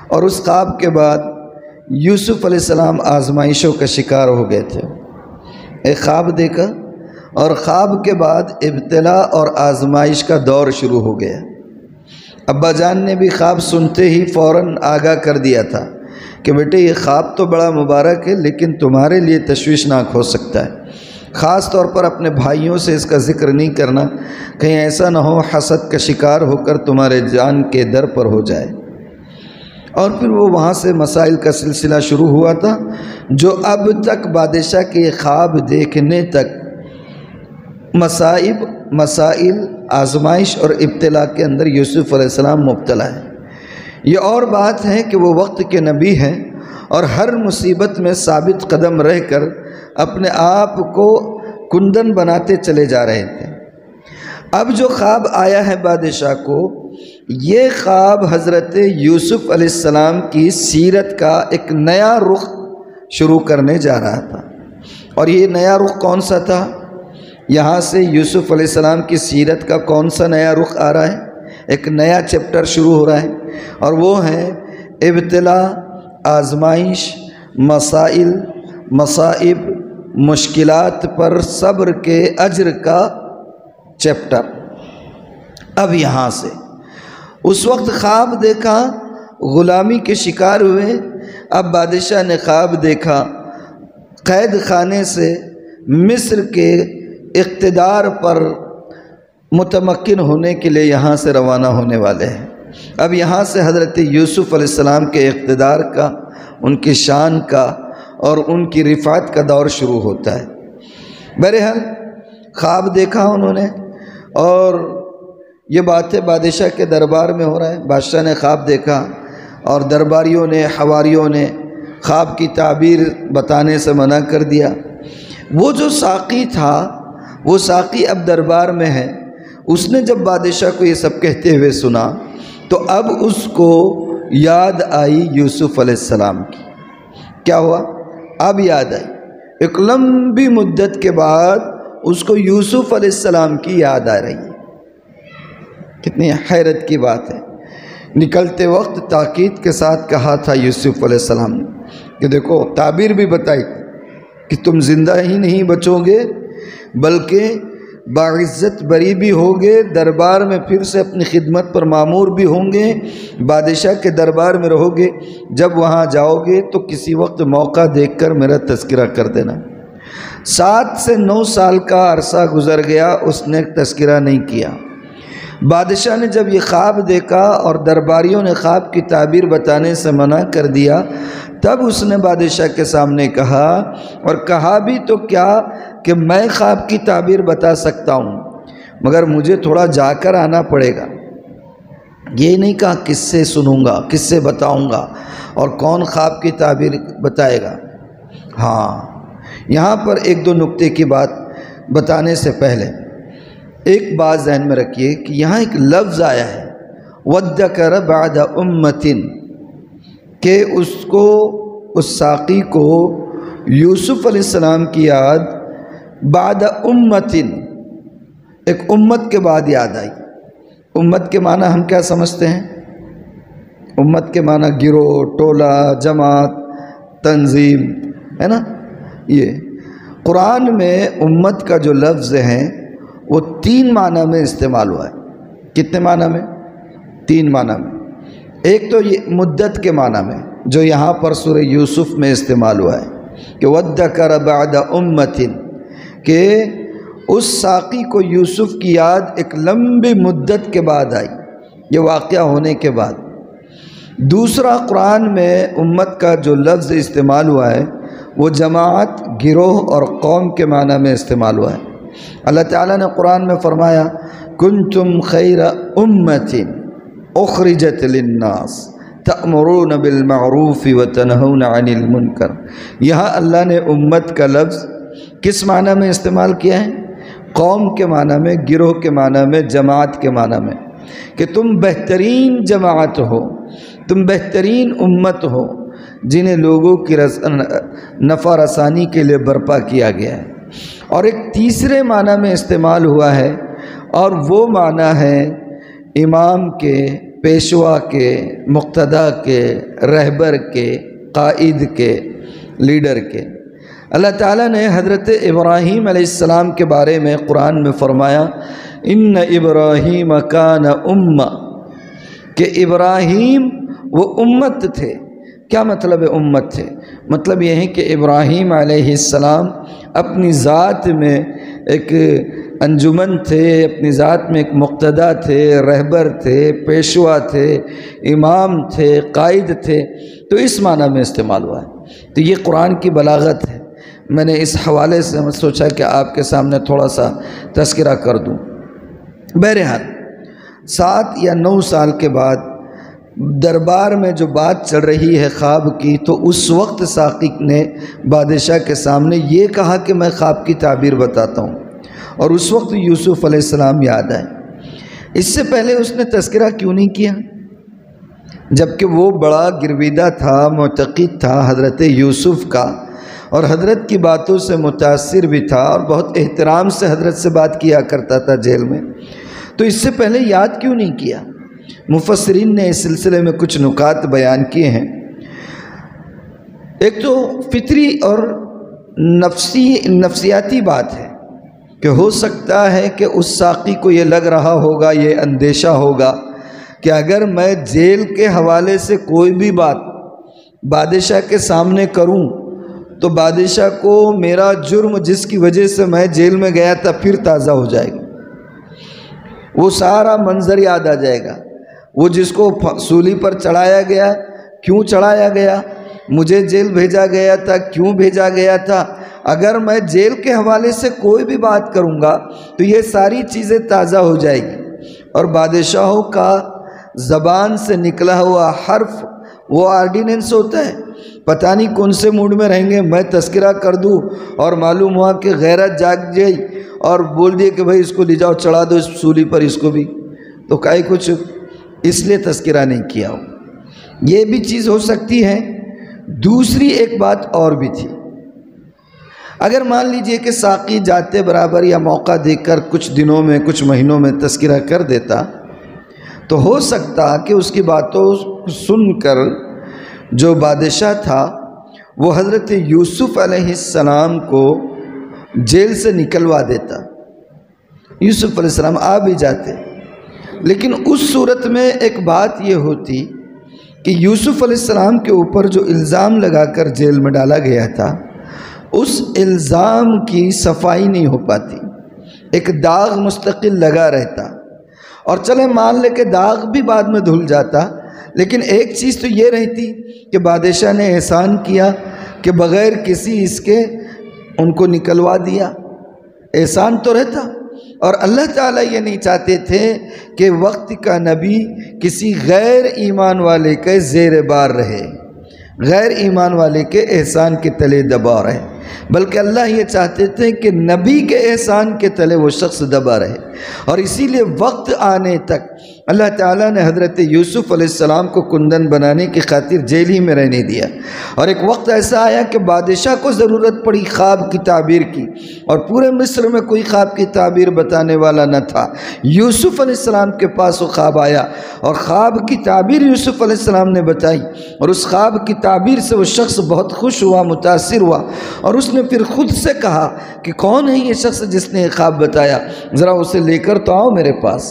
اور اس خواب کے بعد یوسف علیہ السلام آزمائشوں کا شکار ہو گئے تھے۔ ایک خواب دیکھا اور خواب کے بعد ابتلا اور آزمائش کا دور شروع ہو گیا۔ ابا جان نے بھی خواب سنتے ہی فوراً آگاہ کر دیا تھا کہ بیٹے یہ خواب تو بڑا مبارک ہے لیکن تمہارے لیے تشویشناک ہو سکتا ہے، خاص طور پر اپنے بھائیوں سے اس کا ذکر نہیں کرنا، کہیں ایسا نہ ہو حسد کا شکار ہو کر تمہارے جان کے در پر ہو جائے۔ اور پھر وہ وہاں سے مسائل کا سلسلہ شروع ہوا تھا جو اب تک بادشاہ کے یہ خواب دیکھنے تک مسائل آزمائش اور ابتلا کے اندر یوسف علیہ السلام مبتلا ہے۔ یہ اور بات ہے کہ وہ وقت کے نبی ہیں اور ہر مصیبت میں ثابت قدم رہ کر اپنے آپ کو کندن بناتے چلے جا رہے تھے۔ اب جو خواب آیا ہے بادشاہ کو، یہ خواب حضرت یوسف علیہ السلام کی سیرت کا ایک نیا رخ شروع کرنے جا رہا تھا۔ اور یہ نیا رخ کون سا تھا؟ یہاں سے یوسف علیہ السلام کی سیرت کا کون سا نیا رخ آ رہا ہے؟ ایک نیا چیپٹر شروع ہو رہا ہے، اور وہ ہے ابتلا، آزمائش، مسائل، مصائب، مشکلات پر صبر کے اجر کا چیپٹر۔ اب یہاں سے اس وقت خواب دیکھا، غلامی کے شکار ہوئے۔ اب بادشاہ نے خواب دیکھا قید خانے سے مصر کے اقتدار پر متمکن ہونے کے لیے یہاں سے روانہ ہونے والے ہیں۔ اب یہاں سے حضرت یوسف علیہ السلام کے اقتدار کا، ان کی شان کا اور ان کی رفعت کا دور شروع ہوتا ہے۔ بہرحال خواب دیکھا انہوں نے، اور یہ باتیں بادشاہ کے دربار میں ہو رہا ہے۔ بادشاہ نے خواب دیکھا اور درباریوں نے، حواریوں نے خواب کی تعبیر بتانے سے منع کر دیا۔ وہ جو ساقی تھا، وہ ساقی اب دربار میں ہے، اس نے جب بادشاہ کو یہ سب کہتے ہوئے سنا تو اب اس کو یاد آئی یوسف علیہ السلام کی۔ کیا ہوا؟ اب یاد آئی، ایک لمبی مدت کے بعد اس کو یوسف علیہ السلام کی یاد آ رہی ہے۔ کتنی حیرت کی بات ہے۔ نکلتے وقت تاکید کے ساتھ کہا تھا یوسف علیہ السلام نے کہ دیکھو، تعبیر بھی بتائی کہ تم زندہ ہی نہیں بچو گے بلکہ باعزت بری بھی ہوگے، دربار میں پھر سے اپنی خدمت پر مامور بھی ہوں گے، بادشاہ کے دربار میں رہو گے۔ جب وہاں جاؤ گے تو کسی وقت موقع دیکھ کر میرا تذکرہ کر دینا۔ 7 سے 9 سال کا عرصہ گزر گیا، اس نے تذکرہ نہیں کیا۔ بادشاہ نے جب یہ خواب دیکھا اور درباریوں نے خواب کی تعبیر بتانے سے منع کر دیا، تب اس نے بادشاہ کے سامنے کہا، اور کہا بھی تو کیا کہ میں خواب کی تعبیر بتا سکتا ہوں، مگر مجھے تھوڑا جا کر آنا پڑے گا۔ یہ نہیں کہا کس سے سنوں گا، کس سے بتاؤں گا، اور کون خواب کی تعبیر بتائے گا۔ ہاں، یہاں پر ایک دو نکتے کی بات بتانے سے پہلے ایک بات ذہن میں رکھیے کہ یہاں ایک لفظ آیا ہے وَذَّكَرَ بَعْدَ أُمَّةٍ، کہ اس ساقی کو یوسف علیہ السلام کی یاد بعد امتن، ایک امت کے بعد یاد آئی۔ امت کے معنی ہم کیا سمجھتے ہیں؟ امت کے معنی گروہ، ٹولہ، جماعت، تنظیم، ہے نا؟ یہ قرآن میں امت کا جو لفظ ہے وہ 3 معنی میں استعمال ہوا ہے۔ کتنے معنی میں؟ 3 معنی میں۔ ایک تو یہ مدت کے معنی میں جو یہاں پر سورہ یوسف میں استعمال ہوا ہے کہ وَذَّكَرَ بَعْدَ أُمَّةٍ، کہ اس ساقی کو یوسف کی یاد ایک لمبی مدت کے بعد آئی، یہ واقعہ ہونے کے بعد۔ دوسرا قرآن میں امت کا جو لفظ استعمال ہوا ہے وہ جماعت، گروہ اور قوم کے معنی میں استعمال ہوا ہے۔ اللہ تعالیٰ نے قرآن میں فرمایا كُنْتُمْ خَيْرَ أُمَّةٍ أُخْرِجَتْ لِلنَّاسِ تَأْمُرُونَ بِالْمَعْرُوفِ وَتَنْهَوْنَ عَنِ الْمُنْكَرِ، یہاں اللہ نے امت کا لفظ کس معنی میں استعمال کیا ہے؟ قوم کے معنی میں، گروہ کے معنی میں، جماعت کے معنی میں، کہ تم بہترین جماعت ہو، تم بہترین امت ہو جنہیں لوگوں کی نفع رسانی کے لیے برپا کیا گیا ہے۔ اور ایک تیسرے معنی میں استعمال ہوا ہے، اور وہ معنی ہے امام کے، پیشوا کے، مقتدا کے، رہبر کے، قائد کے، لیڈر کے۔ اللہ تعالیٰ نے حضرت ابراہیم علیہ السلام کے بارے میں قرآن میں فرمایا ان ابراہیم کان امہ، کہ ابراہیم وہ امت تھے۔ کیا مطلب ہے امت تھے؟ مطلب یہ ہے کہ ابراہیم علیہ السلام اپنی ذات میں ایک انجمن تھے، اپنی ذات میں ایک مقتدا تھے، رہبر تھے، پیشوا تھے، امام تھے، قائد تھے، تو اس معنی میں استعمال ہوا ہے۔ تو یہ قرآن کی بلاغت ہے۔ میں نے اس حوالے سے سوچا کہ آپ کے سامنے تھوڑا سا تذکرہ کر دوں۔ بہرحال 7 یا 9 سال کے بعد دربار میں جو بات چل رہی ہے خواب کی، تو اس وقت ساقی نے بادشاہ کے سامنے یہ کہا کہ میں خواب کی تعبیر بتاتا ہوں، اور اس وقت یوسف علیہ السلام یاد آئے۔ اس سے پہلے اس نے تذکرہ کیوں نہیں کیا؟ جبکہ وہ بڑا گرویدہ تھا، معتقد تھا حضرت یوسف کا، اور حضرت کی باتوں سے متاثر بھی تھا، اور بہت احترام سے حضرت سے بات کیا کرتا تھا جیل میں، تو اس سے پہلے یاد کیوں نہیں کیا؟ مفسرین نے اس سلسلے میں کچھ نکات بیان کیے ہیں۔ ایک تو فطری اور نفسیاتی بات ہے کہ ہو سکتا ہے کہ اس ساقی کو یہ لگ رہا ہوگا، یہ اندیشہ ہوگا کہ اگر میں جیل کے حوالے سے کوئی بھی بات بادشاہ کے سامنے کروں تو بادشاہ کو میرا جرم جس کی وجہ سے میں جیل میں گیا تھا پھر تازہ ہو جائے گا، وہ سارا منظر یاد آ جائے گا، وہ جس کو سولی پر چڑھایا گیا، کیوں چڑھایا گیا، مجھے جیل بھیجا گیا تھا، کیوں بھیجا گیا تھا۔ اگر میں جیل کے حوالے سے کوئی بھی بات کروں گا تو یہ ساری چیزیں تازہ ہو جائے گی، اور بادشاہوں کا زبان سے نکلا ہوا حرف وہ آرڈیننس ہوتا ہے، پتہ نہیں کون سے موڈ میں رہیں گے، میں تذکرہ کر دوں اور معلوم ہوا کہ غیرت جاگ جائے اور بول دیے کہ بھائی اس کو لے جاؤ چڑھا دو اس سولی پر، اس کو بھی، تو کئی کچھ اس لیے تذکرہ نہیں کیا ہو، یہ بھی چیز ہو سکتی ہے۔ دوسری ایک بات اور بھی تھی، اگر مان لیجئے کہ ساقی جاتے برابر یا موقع دیکھ کر کچھ دنوں میں کچھ مہینوں میں تذکرہ کر دیتا تو ہو سکتا کہ اس کی باتوں سن کر جو بادشاہ تھا وہ حضرت یوسف علیہ السلام کو جیل سے نکلوا دیتا، یوسف علیہ السلام آ بھی جاتے، لیکن اس صورت میں ایک بات یہ ہوتی کہ یوسف علیہ السلام کے اوپر جو الزام لگا کر جیل میں ڈالا گیا تھا اس الزام کی صفائی نہیں ہو پاتی، ایک داغ مستقل لگا رہتا، اور چلے مان لے کہ داغ بھی بعد میں دھل جاتا، لیکن ایک چیز تو یہ رہتی کہ بادشاہ نے احسان کیا کہ بغیر کسی اس کے ان کو نکلوا دیا، احسان تو رہتا، اور اللہ تعالیٰ یہ نہیں چاہتے تھے کہ وقت کا نبی کسی غیر ایمان والے کے زیر بار رہے، غیر ایمان والے کے احسان کے تلے دبا رہے، بلکہ اللہ یہ چاہتے تھے کہ نبی کے احسان کے تلے وہ شخص دبا رہے۔ اور اسی لیے وقت آنے تک اللہ تعالیٰ نے حضرت یوسف علیہ السلام کو کندن بنانے کی خاطر جیل ہی میں رہنے دیا، اور ایک وقت ایسا آیا کہ بادشاہ کو ضرورت پڑی خواب کی تعبیر کی، اور پورے مصر میں کوئی خواب کی تعبیر بتانے والا نہ تھا۔ یوسف علیہ السلام کے پاس وہ خواب آیا، اور خواب کی تعبیر یوسف علیہ السلام نے بتائی، اور اس خواب کی تعبیر سے وہ شخص بہت خوش ہوا، متاثر ہوا، اور اس نے پھر خود سے کہا کہ کون ہے یہ شخص جس نے خواب بتایا، ذرا اسے لے کر تو آؤ میرے پاس۔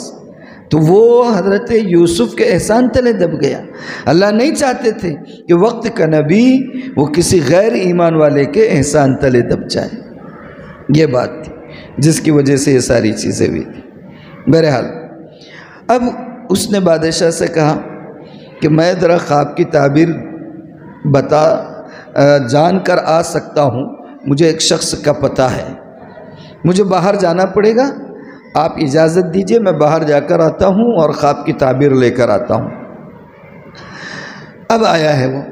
تو وہ حضرت یوسف کے احسان تلے دب گیا۔ اللہ نہیں چاہتے تھے کہ وقت کا نبی وہ کسی غیر ایمان والے کے احسان تلے دب جائے، یہ بات تھی جس کی وجہ سے یہ ساری چیزیں ہوئی تھی۔ بہرحال اب اس نے بادشاہ سے کہا کہ میں ذرا خواب کی تعبیر جان کر آ سکتا ہوں، مجھے ایک شخص کا پتہ ہے، مجھے باہر جانا پڑے گا، آپ اجازت دیجئے میں باہر جا کر آتا ہوں اور خواب کی تعبیر لے کر آتا ہوں۔ اب آیا ہے وہ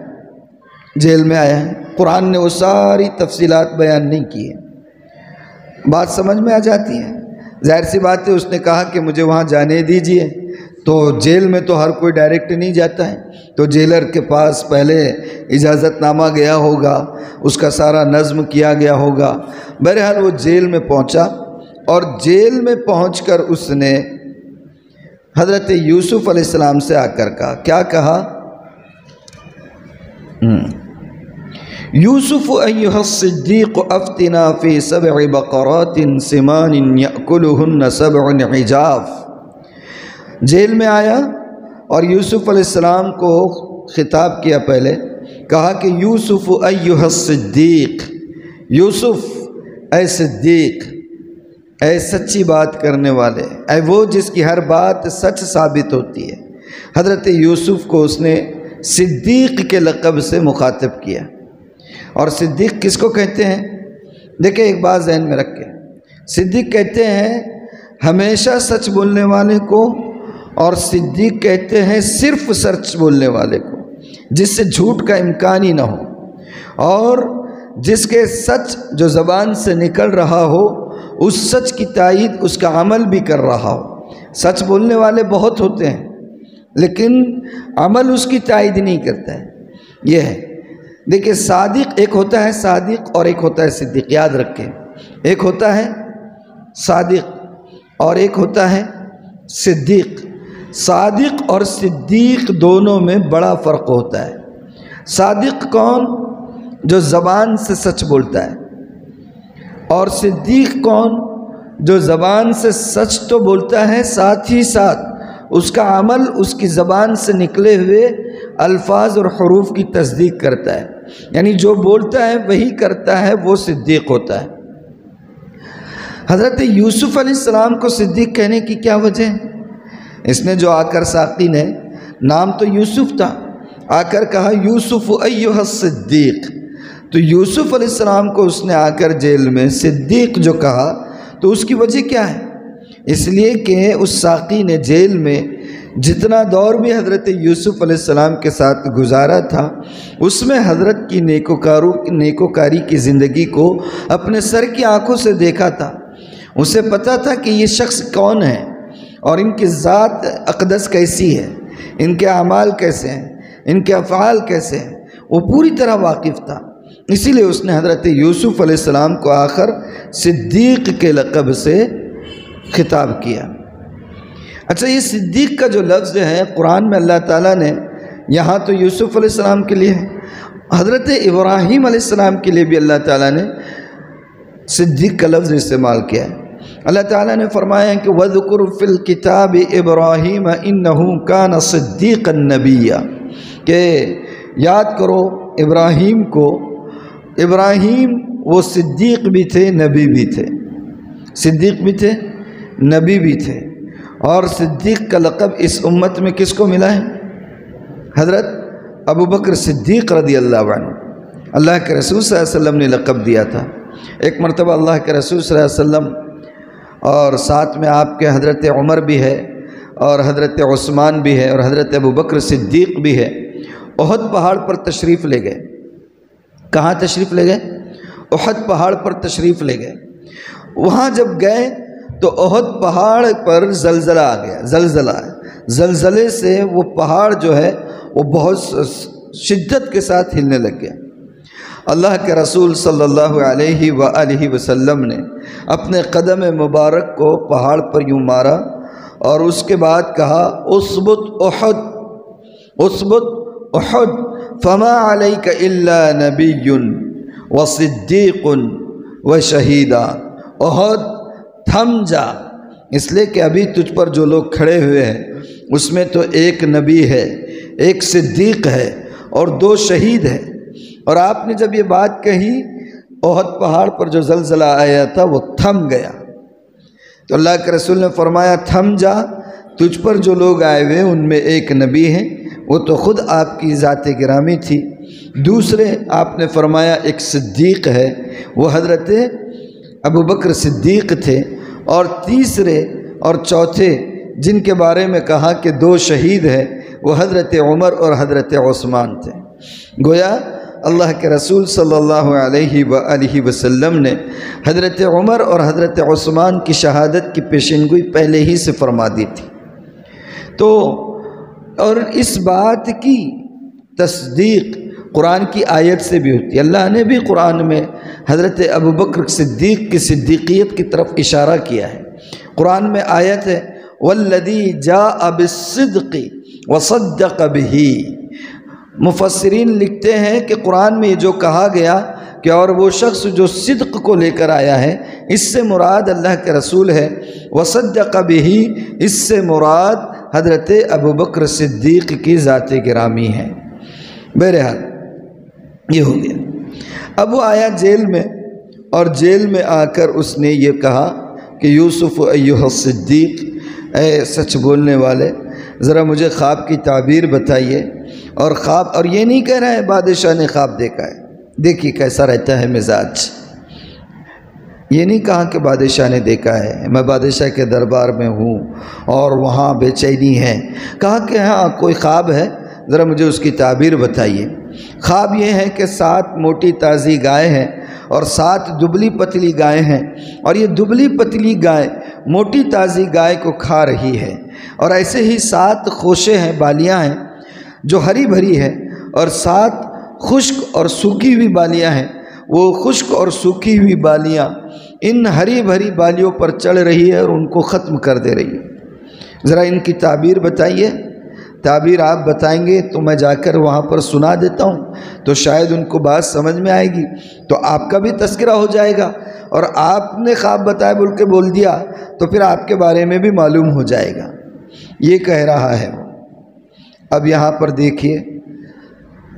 جیل میں آیا ہے، قرآن نے وہ ساری تفصیلات بیان نہیں کی ہے، بات سمجھ میں آ جاتی ہے۔ ظاہر سی بات ہے اس نے کہا کہ مجھے وہاں جانے دیجئے، تو جیل میں تو ہر کوئی ڈائریکٹ نہیں جاتا ہے، تو جیلر کے پاس پہلے اجازت نامہ گیا ہوگا، اس کا سارا نظم کیا گیا ہوگا۔ بہرحال وہ جیل میں پہنچا، اور جیل میں پہنچ کر اس نے حضرت یوسف علیہ السلام سے آ کر کہا، کیا کہا؟ یوسف ایھا الصدیق افتنا فی 7 بقرات سمان یأکلہن 7 عجاف۔ جیل میں آیا اور یوسف علیہ السلام کو خطاب کیا، پہلے کہا کہ یوسف ایھا الصدیق، یوسف اے صدیق، اے سچی بات کرنے والے، اے وہ جس کی ہر بات سچ ثابت ہوتی ہے۔ حضرت یوسف کو اس نے صدیق کے لقب سے مخاطب کیا، اور صدیق کس کو کہتے ہیں؟ دیکھیں ایک بات ذہن میں رکھیں، صدیق کہتے ہیں ہمیشہ سچ بولنے والے کو، اور صدیق کہتے ہیں صرف سچ بولنے والے کو، جس سے جھوٹ کا امکان ہی نہ ہو، اور جس کے سچ جو زبان سے نکل رہا ہو اس سچ کی تائید اس کا عمل بھی کر رہا ہو۔ سچ بولنے والے بہت ہوتے ہیں لیکن عمل اس کی تائید نہیں کرتا ہے، یہ ہے۔ دیکھیں صادق ایک ہوتا ہے صادق، اور ایک ہوتا ہے صدیق، یاد رکھیں، ایک ہوتا ہے صادق اور ایک ہوتا ہے صدیق۔ صادق اور صدیق دونوں میں بڑا فرق ہوتا ہے۔ صادق کون؟ جو زبان سے سچ بولتا ہے، اور صدیق کون؟ جو زبان سے سچ تو بولتا ہے، ساتھ ہی ساتھ اس کا عمل اس کی زبان سے نکلے ہوئے الفاظ اور حروف کی تصدیق کرتا ہے، یعنی جو بولتا ہے وہی کرتا ہے، وہ صدیق ہوتا ہے۔ حضرت یوسف علیہ السلام کو صدیق کہنے کی کیا وجہ ہے؟ اس نے جو آ کر ساقی نے، نام تو یوسف تھا، آ کر کہا یوسف ایھا الصدیق، تو یوسف علیہ السلام کو اس نے آ کر جیل میں صدیق جو کہا، تو اس کی وجہ کیا ہے؟ اس لیے کہ اس ساقی نے جیل میں جتنا دور بھی حضرت یوسف علیہ السلام کے ساتھ گزارا تھا، اس میں حضرت کی نیکوکاری کی زندگی کو اپنے سر کی آنکھوں سے دیکھا تھا۔ اسے پتہ تھا کہ یہ شخص کون ہے، اور ان کی ذات اقدس کیسی ہے، ان کے اعمال کیسے ہیں، ان کے افعال کیسے ہیں، وہ پوری طرح واقف تھا۔ اسی لیے اس نے حضرت یوسف علیہ السلام کو آخر صدیق کے لقب سے خطاب کیا۔ اچھا، یہ صدیق کا جو لفظ ہے قرآن میں اللہ تعالیٰ نے یہاں تو یوسف علیہ السلام کے لیے ہے، حضرت ابراہیم علیہ السلام کے لیے بھی اللہ تعالیٰ نے صدیق کا لفظ استعمال کیا ہے۔ اللہ تعالیٰ نے فرمایا کہ وَذْكُرْ فِي الْكِتَابِ إِبْرَاهِيمَ إِنَّهُ كَانَ صِدِّيقًا نَبِيًّا، کہ یاد کرو ابراہیم کو، ابراہیم وہ صدیق بھی تھے، نبی بھی تھے، صدیق بھی تھے، نبی بھی تھے۔ اور صدیق کا لقب اس امت میں کس کو ملا ہے؟ حضرت ابوبکر صدیق رضی اللہ عنہ، اللہ کے رسول صلی اللہ علیہ وسلم نے لقب دیا تھا۔ ایک مرتبہ اللہ کے رسول صلی اللہ علیہ وسلم اور ساتھ میں آپ کے حضرت عمر بھی ہے اور حضرت عثمان بھی ہے اور حضرت ابوبکر صدیق بھی ہے، احد پہاڑ پر تشریف لے گئے۔ کہاں تشریف لے گئے؟ احد پہاڑ پر تشریف لے گئے۔ وہاں جب گئے تو احد پہاڑ پر زلزلہ آ گیا، زلزلے سے وہ پہاڑ جو ہے وہ بہت شدت کے ساتھ ہلنے لگ گیا۔ اللہ کے رسول صلی اللہ علیہ وآلہ وسلم نے اپنے قدم مبارک کو پہاڑ پر یوں مارا اور اس کے بعد کہا اثبت احد، اثبت احد فما علیک الا نبی وصدیق وشہیدا۔ احد تھم جا، اس لیے کہ ابھی تجھ پر جو لوگ کھڑے ہوئے ہیں اس میں تو ایک نبی ہے، ایک صدیق ہے اور 2 شہید ہیں۔ اور آپ نے جب یہ بات کہی، احد پہاڑ پر جو زلزلہ آیا تھا وہ تھم گیا۔ تو اللہ کے رسول نے فرمایا تھم جا، تجھ پر جو لوگ آئے ہوئے ان میں ایک نبی ہے، وہ تو خود آپ کی ذات گرامی تھی۔ دوسرے آپ نے فرمایا ایک صدیق ہے، وہ حضرت ابوبکر صدیق تھے، اور تیسرے اور چوتھے جن کے بارے میں کہا کہ 2 شہید ہیں، وہ حضرت عمر اور حضرت عثمان تھے۔ گویا اللہ کے رسول صلی اللہ علیہ وآلہ وسلم نے حضرت عمر اور حضرت عثمان کی شہادت کی پیشنگوئی پہلے ہی سے فرما دی تھی۔ تو اور اس بات کی تصدیق قرآن کی آیت سے بھی ہوتی ہے۔ اللہ نے بھی قرآن میں حضرت ابوبکر صدیق کی صدیقیت کی طرف اشارہ کیا ہے۔ قرآن میں آیت ہے والذی جاء بالصدق وصدق بہ۔ مفسرین لکھتے ہیں کہ قرآن میں یہ جو کہا گیا کہ اور وہ شخص جو صدق کو لے کر آیا ہے، اس سے مراد اللہ کے رسول ہے، وصدق بہ اس سے مراد حضرت ابوبکر صدیق کی ذات گرامی ہے۔ بہرحال یہ ہو گیا۔ اب وہ آیا جیل میں، اور جیل میں آ کر اس نے یہ کہا کہ یوسف ایھا الصدیق، اے سچ بولنے والے، ذرا مجھے خواب کی تعبیر بتائیے۔ اور خواب، اور یہ نہیں کہہ رہا ہے بادشاہ نے خواب دیکھا ہے، دیکھیے کیسا رہتا ہے مزاج۔ یہ نہیں کہا کہ بادشاہ نے دیکھا ہے، میں بادشاہ کے دربار میں ہوں اور وہاں بے چینی ہے۔ کہا کہ ہاں کوئی خواب ہے، ذرا مجھے اس کی تعبیر بتائیے۔ خواب یہ ہے کہ 7 موٹی تازی گائے ہیں اور 7 دبلی پتلی گائے ہیں، اور یہ دبلی پتلی گائے موٹی تازی گائے کو کھا رہی ہے، اور ایسے ہی 7 خوشے ہیں، بالیاں ہیں جو ہری بھری ہے، اور 7 خشک اور سوکھی ہوئی بالیاں ہیں، وہ خشک اور سوکھی ہوئی بالیاں ان ہری بھری بالیوں پر چڑھ رہی ہے اور ان کو ختم کر دے رہی ہے۔ ذرا ان کی تعبیر بتائیے۔ تعبیر آپ بتائیں گے تو میں جا کر وہاں پر سنا دیتا ہوں، تو شاید ان کو بات سمجھ میں آئے گی، تو آپ کا بھی تذکرہ ہو جائے گا، اور آپ نے خواب بتایا بول کے بول دیا تو پھر آپ کے بارے میں بھی معلوم ہو جائے گا۔ یہ کہہ رہا ہے۔ اب یہاں پر دیکھیے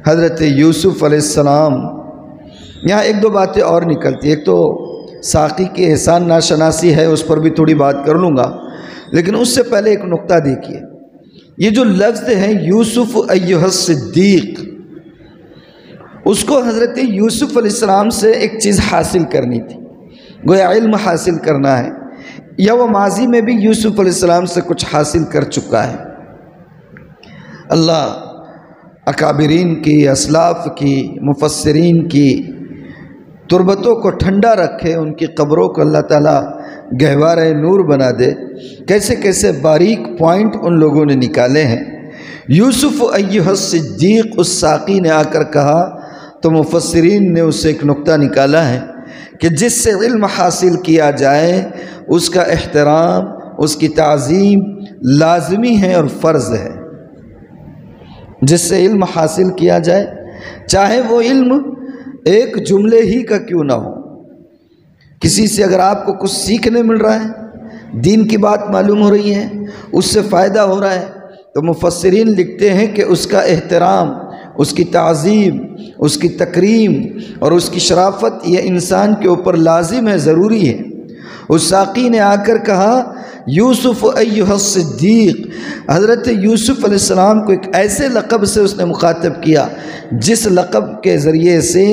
حضرت یوسف علیہ السلام، یہاں 1-2 باتیں اور نکلتی ہیں۔ ایک تو ساقی کی احسان ناشناسی ہے، اس پر بھی تھوڑی بات کر لوں گا، لیکن اس سے پہلے ایک نقطہ دیکھیے۔ یہ جو لفظ ہے یوسف ایھا الصدیق، اس کو حضرت یوسف علیہ السلام سے ایک چیز حاصل کرنی تھی، گویا علم حاصل کرنا ہے، یا وہ ماضی میں بھی یوسف علیہ السلام سے کچھ حاصل کر چکا ہے۔ اللہ اکابرین کی، اسلاف کی، مفسرین کی تربتوں کو ٹھنڈا رکھے، ان کی قبروں کو اللہ تعالیٰ گہوارہ نور بنا دے۔ کیسے کیسے باریک پوائنٹ ان لوگوں نے نکالے ہیں۔ یوسف ایھا الصدیق، اس ساقی نے آ کر کہا تو مفسرین نے اس سے ایک نقطہ نکالا ہے کہ جس سے علم حاصل کیا جائے اس کا احترام، اس کی تعظیم لازمی ہے اور فرض ہے۔ جس سے علم حاصل کیا جائے، چاہے وہ علم ایک جملے ہی کا کیوں نہ ہو، کسی سے اگر آپ کو کچھ سیکھنے مل رہا ہے، دین کی بات معلوم ہو رہی ہے، اس سے فائدہ ہو رہا ہے، تو مفسرین لکھتے ہیں کہ اس کا احترام، اس کی تعظیم، اس کی تکریم اور اس کی شرافت یہ انسان کے اوپر لازم ہے، ضروری ہے۔ اس ساقی نے آ کر کہا یوسف ایھا الصدیق، حضرت یوسف علیہ السلام کو ایک ایسے لقب سے اس نے مخاطب کیا جس لقب کے ذریعے سے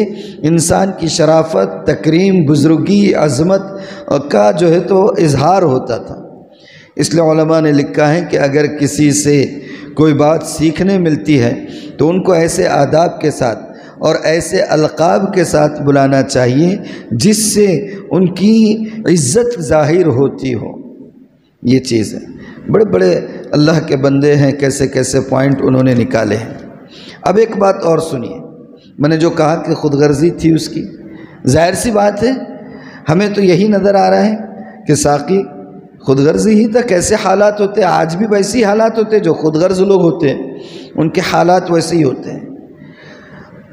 انسان کی شرافت، تکریم، بزرگی، عظمت کا جو ہے تو اظہار ہوتا تھا۔ اس لیے علماء نے لکھا ہے کہ اگر کسی سے کوئی بات سیکھنے ملتی ہے تو ان کو ایسے آداب کے ساتھ اور ایسے القاب کے ساتھ بلانا چاہیے جس سے ان کی عزت ظاہر ہوتی ہو۔ یہ چیز ہے، بڑے بڑے اللہ کے بندے ہیں، کیسے کیسے پوائنٹ انہوں نے نکالے ہیں۔ اب ایک بات اور سنیے، میں نے جو کہا کہ خود غرضی تھی اس کی، ظاہر سی بات ہے ہمیں تو یہی نظر آ رہا ہے کہ ساقی خود غرضی ہی تھا۔ کیسے حالات ہوتے ہیں آج بھی ویسے ہی حالات ہوتے ہیں، جو خود غرض لوگ ہوتے ہیں ان کے حالات ویسے ہی ہوتے ہیں۔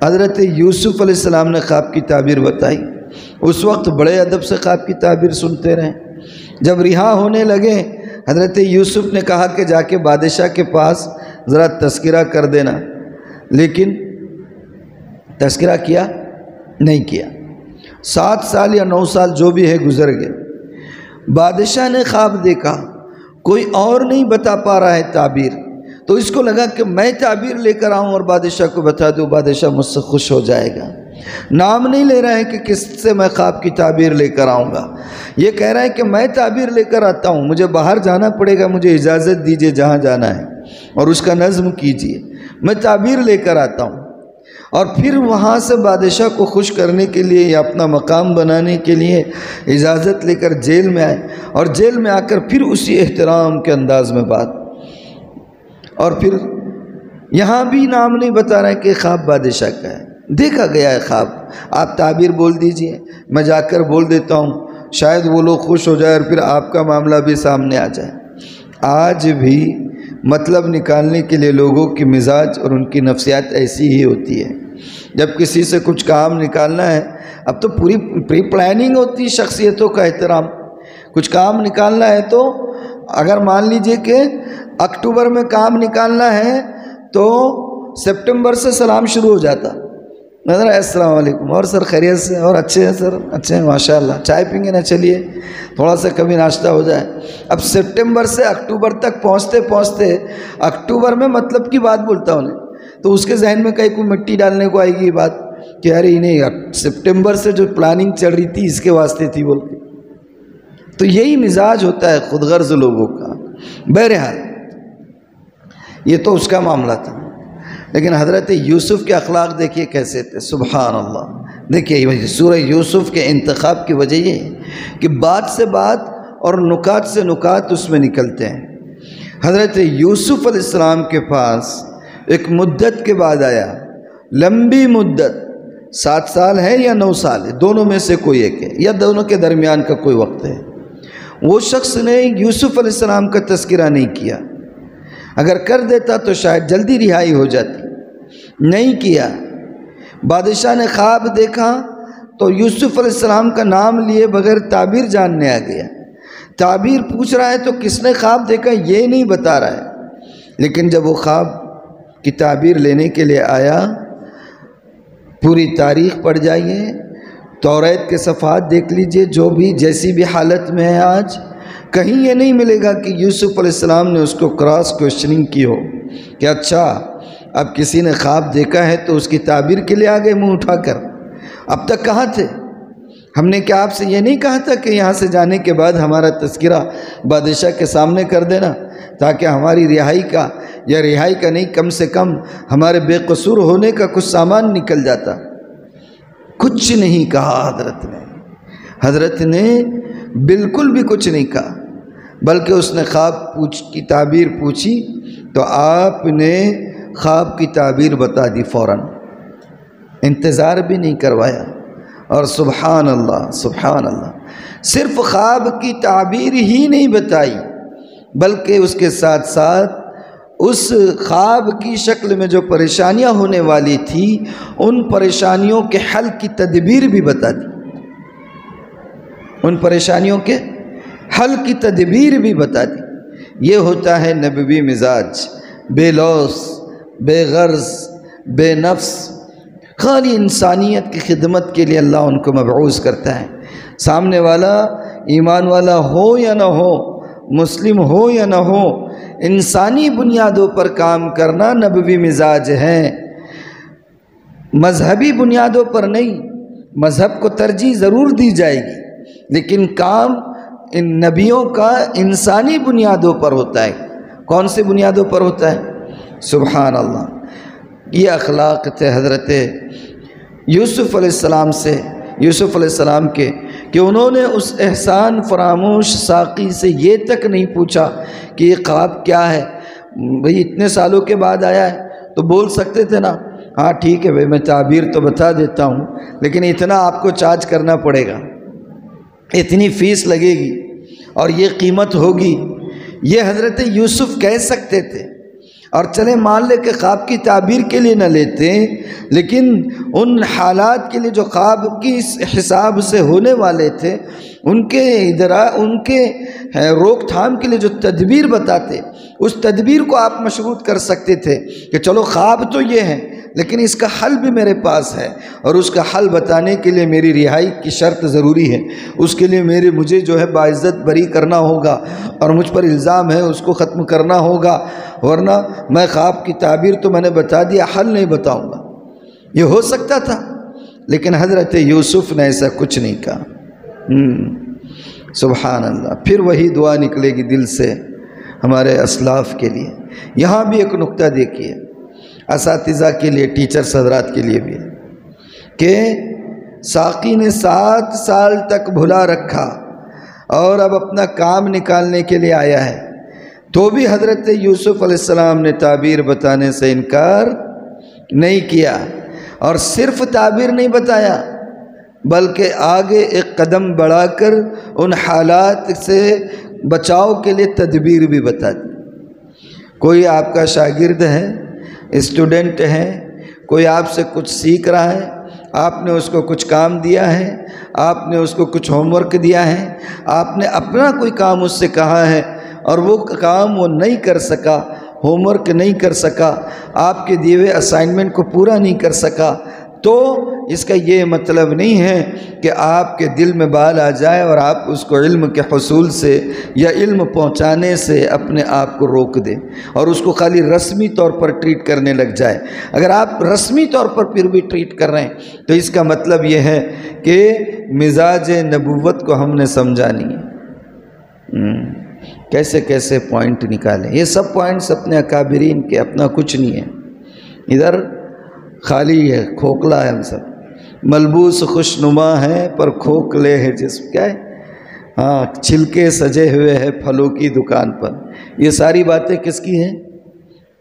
حضرت یوسف علیہ السلام نے خواب کی تعبیر بتائی، اس وقت بڑے ادب سے خواب کی تعبیر سنتے رہے۔ جب رہا ہونے لگے حضرت یوسف نے کہا کہ جا کے بادشاہ کے پاس ذرا تذکرہ کر دینا، لیکن تذکرہ کیا نہیں کیا۔ 7 سال یا 9 سال جو بھی ہے گزر گئے۔ بادشاہ نے خواب دیکھا، کوئی اور نہیں بتا پا رہا ہے تعبیر، تو اس کو لگا کہ میں تعبیر لے کر آؤں اور بادشاہ کو بتا دوں، بادشاہ مجھ سے خوش ہو جائے گا۔ نام نہیں لے رہا ہے کہ کس سے میں خواب کی تعبیر لے کر آؤں گا، یہ کہہ رہا ہے کہ میں تعبیر لے کر آتا ہوں، مجھے باہر جانا پڑے گا، مجھے اجازت دیجئے جہاں جانا ہے اور اس کا نظم کیجئے، میں تعبیر لے کر آتا ہوں۔ اور پھر وہاں سے بادشاہ کو خوش کرنے کے لیے یا اپنا مقام بنانے کے لیے اجازت لے کر جیل میں آئے، اور جیل میں آ کر پھر اسی احترام کے انداز میں بات، اور پھر یہاں بھی نام نہیں بتا رہے کہ خواب بادشاہ کا ہے، دیکھا گیا ہے خواب، آپ تعبیر بول دیجئے، میں جا کر بول دیتا ہوں، شاید وہ لوگ خوش ہو جائے اور پھر آپ کا معاملہ بھی سامنے آ جائے۔ آج بھی مطلب نکالنے کے لیے لوگوں کی مزاج اور ان کی نفسیات ایسی ہی ہوتی ہے۔ جب کسی سے کچھ کام نکالنا ہے، اب تو پری پلاننگ ہوتی ہے، شخصیتوں کا احترام، کچھ کام نکالنا ہے تو اگر مان لیجئے کہ اکتوبر میں کام نکالنا ہے تو سپٹمبر سے سلام شروع ہو جاتا، نظر السلام علیکم، اور سر خیریت سے، اور اچھے ہیں سر، اچھے ہیں ماشاءاللہ، چائے پئیں گے نا، چلیے تھوڑا سا کبھی ناشتہ ہو جائے۔ اب سپٹمبر سے اکتوبر تک پہنچتے پہنچتے اکتوبر میں مطلب کی بات بولتا ہوں تو اس کے ذہن میں کہیں کوئی مٹی ڈالنے کو آئے گی یہ بات کہ ارے نہیں، سپٹمبر سے جو پلاننگ چل رہی تھی اس کے واسطے تھی بول کے۔ تو یہی مزاج ہوتا ہے خود غرض لوگوں کا۔ بہرحال یہ تو اس کا معاملہ تھا، لیکن حضرت یوسف کے اخلاق دیکھیے کیسے تھے، سبحان اللہ۔ دیکھیے سورہ یوسف کے انتخاب کی وجہ یہ ہے کہ بات سے بات اور نکات سے نکات اس میں نکلتے ہیں۔ حضرت یوسف علیہ السلام کے پاس ایک مدت کے بعد آیا، لمبی مدت، 7 سال ہے یا 9 سال ہے، دونوں میں سے کوئی ایک ہے یا دونوں کے درمیان کا کوئی وقت ہے۔ وہ شخص نے یوسف علیہ السلام کا تذکرہ نہیں کیا، اگر کر دیتا تو شاید جلدی رہائی ہو جاتی، نہیں کیا۔ بادشاہ نے خواب دیکھا تو یوسف علیہ السلام کا نام لیے بغیر تعبیر جاننے آ گیا۔ تعبیر پوچھ رہا ہے تو کس نے خواب دیکھا یہ نہیں بتا رہا ہے، لیکن جب وہ خواب کی تعبیر لینے کے لیے آیا، پوری تاریخ پڑھ جائیے، توریت کے صفحات دیکھ لیجئے، جو بھی جیسی بھی حالت میں ہے آج، کہیں یہ نہیں ملے گا کہ یوسف علیہ السلام نے اس کو کراس کوشچننگ کی ہو کہ اچھا اب کسی نے خواب دیکھا ہے تو اس کی تعبیر کے لیے آگے منہ اٹھا کر، اب تک کہاں تھے؟ ہم نے کیا آپ سے یہ نہیں کہا تھا کہ یہاں سے جانے کے بعد ہمارا تذکرہ بادشاہ کے سامنے کر دینا تاکہ ہماری رہائی کا یا رہائی کا نہیں کم سے کم ہمارے بے قصور ہونے کا کچھ سامان نکل جاتا؟ کچھ نہیں کہا حضرت نے بالکل بھی کچھ نہیں کہا، بلکہ اس نے خواب کی تعبیر پوچھی تو آپ نے خواب کی تعبیر بتا دی فوراً، انتظار بھی نہیں کروایا۔ اور سبحان اللہ سبحان اللہ، صرف خواب کی تعبیر ہی نہیں بتائی بلکہ اس کے ساتھ ساتھ اس خواب کی شکل میں جو پریشانیاں ہونے والی تھی ان پریشانیوں کے حل کی تدبیر بھی بتا دی، ان پریشانیوں کے حل کی تدبیر بھی بتا دی۔ یہ ہوتا ہے نبوی مزاج، بے لوث، بے غرض، بے نفس، خالی انسانیت کی خدمت کے لیے اللہ ان کو مبعوث کرتا ہے۔ سامنے والا ایمان والا ہو یا نہ ہو، مسلم ہو یا نہ ہو، انسانی بنیادوں پر کام کرنا نبوی مزاج ہے، مذہبی بنیادوں پر نہیں۔ مذہب کو ترجیح ضرور دی جائے گی، لیکن کام ان نبیوں کا انسانی بنیادوں پر ہوتا ہے۔ کون سی بنیادوں پر ہوتا ہے؟ سبحان اللہ۔ یہ اخلاق تھے حضرت یوسف علیہ السلام سے، یوسف علیہ السلام کے، کہ انہوں نے اس احسان فراموش ساقی سے یہ تک نہیں پوچھا کہ یہ خواب کیا ہے۔ بھئی اتنے سالوں کے بعد آیا ہے تو بول سکتے تھے نا، ہاں ٹھیک ہے بھئی میں تعبیر تو بتا دیتا ہوں، لیکن اتنا آپ کو چارج کرنا پڑے گا، اتنی فیس لگے گی اور یہ قیمت ہوگی۔ یہ حضرت یوسف کہہ سکتے تھے، اور چلے مان لے کہ خواب کی تعبیر کے لیے نہ لیتے، لیکن ان حالات کے لیے جو خواب کی حساب سے ہونے والے تھے، ان کے روک تھام کے لیے جو تدبیر بتاتے، اس تدبیر کو آپ مشروط کر سکتے تھے کہ چلو خواب تو یہ ہے، لیکن اس کا حل بھی میرے پاس ہے، اور اس کا حل بتانے کے لیے میری رہائی کی شرط ضروری ہے، اس کے لیے مجھے جو ہے باعزت بری کرنا ہوگا، اور مجھ پر الزام ہے اس کو ختم کرنا ہوگا، ورنہ میں خواب کی تعبیر تو میں نے بتا دیا، حل نہیں بتاؤں گا۔ یہ ہو سکتا تھا، لیکن حضرت یوسف نے ایسا کچھ نہیں کہا۔ سبحان اللہ۔ پھر وہی دعا نکلے گی دل سے ہمارے اسلاف کے لیے۔ یہاں بھی ایک نقطہ دیکھیے، اساتذہ کے لیے، ٹیچرز حضرات کے لیے بھی، کہ ساقی نے 7 سال تک بھلا رکھا اور اب اپنا کام نکالنے کے لیے آیا ہے، تو بھی حضرت یوسف علیہ السلام نے تعبیر بتانے سے انکار نہیں کیا، اور صرف تعبیر نہیں بتایا بلکہ آگے ایک قدم بڑھا کر ان حالات سے بچاؤ کے لیے تدبیر بھی بتا دی۔ کوئی آپ کا شاگرد ہے، اسٹوڈنٹ ہے، کوئی آپ سے کچھ سیکھ رہا ہے، آپ نے اس کو کچھ کام دیا ہے، آپ نے اس کو کچھ ہوم ورک دیا ہے، آپ نے اپنا کوئی کام اس سے کہا ہے، اور وہ کام وہ نہیں کر سکا، ہوم ورک نہیں کر سکا، آپ کے دیے ہوئے اسائنمنٹ کو پورا نہیں کر سکا، تو اس کا یہ مطلب نہیں ہے کہ آپ کے دل میں بال آ جائے اور آپ اس کو علم کے حصول سے یا علم پہنچانے سے اپنے آپ کو روک دیں اور اس کو خالی رسمی طور پر ٹریٹ کرنے لگ جائے۔ اگر آپ رسمی طور پر پھر بھی ٹریٹ کر رہے ہیں تو اس کا مطلب یہ ہے کہ مزاج نبوت کو ہم نے سمجھا نہیں ہے۔ کیسے کیسے پوائنٹ نکالیں، یہ سب پوائنٹس اپنے اکابرین کے، اپنا کچھ نہیں ہے، ادھر خالی ہے، کھوکھلا ہے ہم سب، ملبوس خوشنما ہے پر کھوکھلے ہے جسم، کیا ہے؟ ہاں، چھلکے سجے ہوئے ہیں پھلوں کی دکان پر۔ یہ ساری باتیں کس کی ہیں؟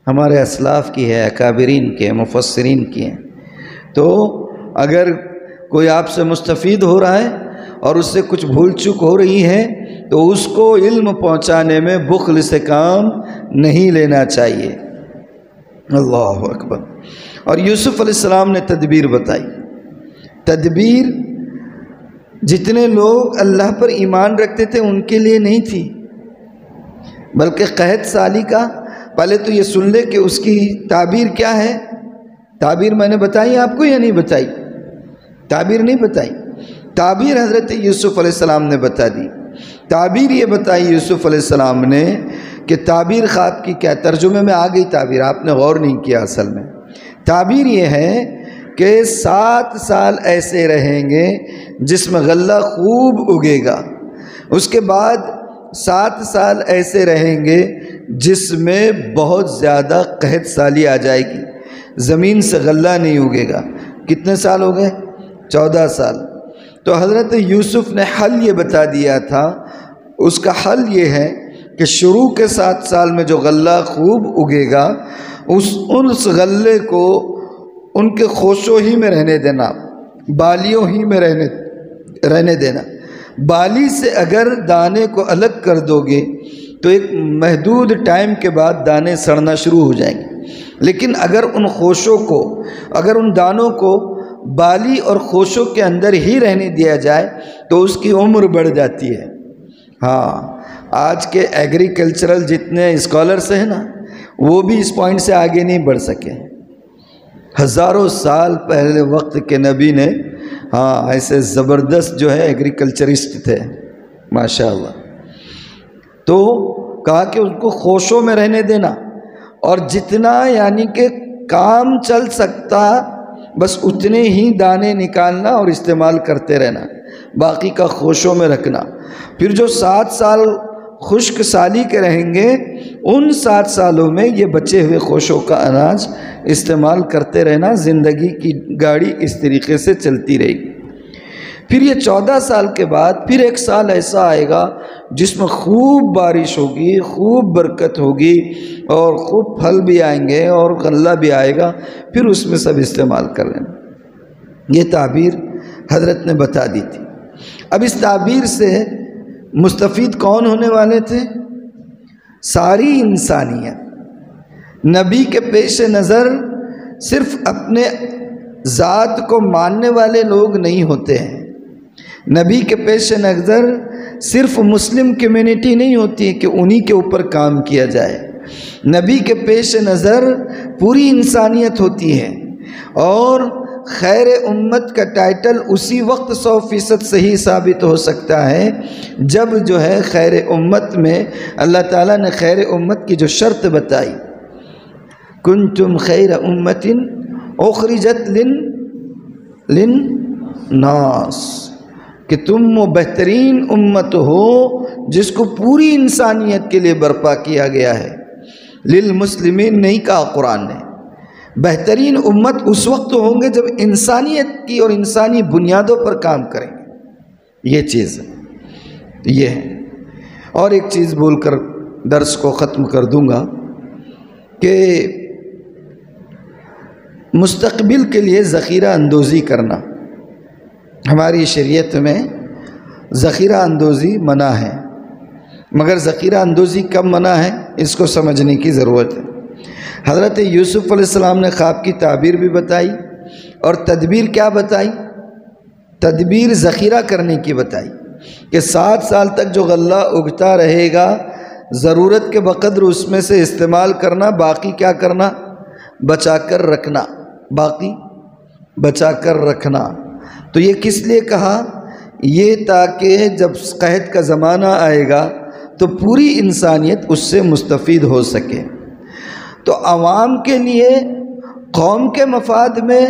ہمارے اسلاف کی ہے، اکابرین کے، مفسرین کی ہیں۔ تو اگر کوئی آپ سے مستفید ہو رہا ہے اور اس سے کچھ بھول چک ہو رہی ہے تو اس کو علم پہنچانے میں بخل سے کام نہیں لینا چاہیے۔ اللہ اکبر۔ اور یوسف علیہ السلام نے تدبیر بتائی۔ تدبیر جتنے لوگ اللہ پر ایمان رکھتے تھے ان کے لیے نہیں تھی، بلکہ قحط سالی کا، پہلے تو یہ سن لے کہ اس کی تعبیر کیا ہے۔ تعبیر میں نے بتائی آپ کو یا نہیں بتائی؟ تعبیر نہیں بتائی، تعبیر حضرت یوسف علیہ السلام نے بتا دی۔ تعبیر یہ بتائی یوسف علیہ السلام نے کہ تعبیر خواب کی کیا، ترجمے میں آ گئی تعبیر، آپ نے غور نہیں کیا۔ اصل میں تعبیر یہ ہے کہ 7 سال ایسے رہیں گے جس میں غلہ خوب اگے گا، اس کے بعد 7 سال ایسے رہیں گے جس میں بہت زیادہ قحط سالی آ جائے گی، زمین سے غلہ نہیں اگے گا۔ کتنے سال ہو گئے؟ 14 سال۔ تو حضرت یوسف نے حل یہ بتا دیا تھا، اس کا حل یہ ہے کہ شروع کے 7 سال میں جو غلہ خوب اگے گا اس غلے کو ان کے خوشوں ہی میں رہنے دینا، بالیوں ہی میں رہنے دینا۔ بالی سے اگر دانے کو الگ کر دو گے تو ایک محدود ٹائم کے بعد دانے سڑنا شروع ہو جائیں گے، لیکن اگر ان خوشوں کو، اگر ان دانوں کو بالی اور خوشوں کے اندر ہی رہنے دیا جائے تو اس کی عمر بڑھ جاتی ہے۔ ہاں، آج کے ایگریکلچرل جتنے اسکالرس ہیں نا، وہ بھی اس پوائنٹ سے آگے نہیں بڑھ سکے۔ ہزاروں سال پہلے وقت کے نبی نے ایسے زبردست جو ہے ایگریکلچرسٹ تھے، ماشاءاللہ۔ تو کہا کہ ان کو خوشوں میں رہنے دینا، اور جتنا یعنی کہ کام چل سکتا بس اتنے ہی دانے نکالنا اور استعمال کرتے رہنا، باقی کا خوشوں میں رکھنا۔ پھر جو 7 سال خشک سالی کے رہیں گے، ان 7 سالوں میں یہ بچے ہوئے خوشوں کا اناج استعمال کرتے رہنا، زندگی کی گاڑی اس طریقے سے چلتی رہے گی۔ پھر یہ 14 سال کے بعد پھر ایک سال ایسا آئے گا جس میں خوب بارش ہوگی، خوب برکت ہوگی، اور خوب پھل بھی آئیں گے اور غلہ بھی آئے گا، پھر اس میں سب استعمال کر لینا۔ یہ تعبیر حضرت نے بتا دی تھی۔ اب اس تعبیر سے مستفید کون ہونے والے تھے؟ ساری انسانیت۔ نبی کے پیش نظر صرف اپنے ذات کو ماننے والے لوگ نہیں ہوتے ہیں، نبی کے پیش نظر صرف مسلم کمیونٹی نہیں ہوتی ہے کہ انہی کے اوپر کام کیا جائے، نبی کے پیش نظر پوری انسانیت ہوتی ہے۔ اور خیر امت کا ٹائٹل اسی وقت 100% صحیح ثابت ہو سکتا ہے جب جو ہے خیر امت میں اللہ تعالیٰ نے خیر امت کی جو شرط بتائی، کنتم خیر امت اخرجت للناس، کہ تم وہ بہترین امت ہو جس کو پوری انسانیت کے لیے برپا کیا گیا ہے۔ للمسلمین نہیں کہا قرآن نے، بہترین امت اس وقت ہوں گے جب انسانیت کی اور انسانی بنیادوں پر کام کریں گے۔ یہ چیز یہ ہے۔ اور ایک چیز بول کر درس کو ختم کر دوں گا کہ مستقبل کے لیے ذخیرہ اندوزی کرنا، ہماری شریعت میں ذخیرہ اندوزی منع ہے، مگر ذخیرہ اندوزی کب منع ہے اس کو سمجھنے کی ضرورت ہے۔ حضرت یوسف علیہ السلام نے خواب کی تعبیر بھی بتائی، اور تدبیر کیا بتائی؟ تدبیر ذخیرہ کرنے کی بتائی کہ 7 سال تک جو غلہ اگتا رہے گا ضرورت کے بقدر اس میں سے استعمال کرنا، باقی کیا کرنا؟ بچا کر رکھنا، باقی بچا کر رکھنا۔ تو یہ کس لیے کہا؟ یہ تاکہ جب قحط کا زمانہ آئے گا تو پوری انسانیت اس سے مستفید ہو سکے۔ تو عوام کے لیے قوم کے مفاد میں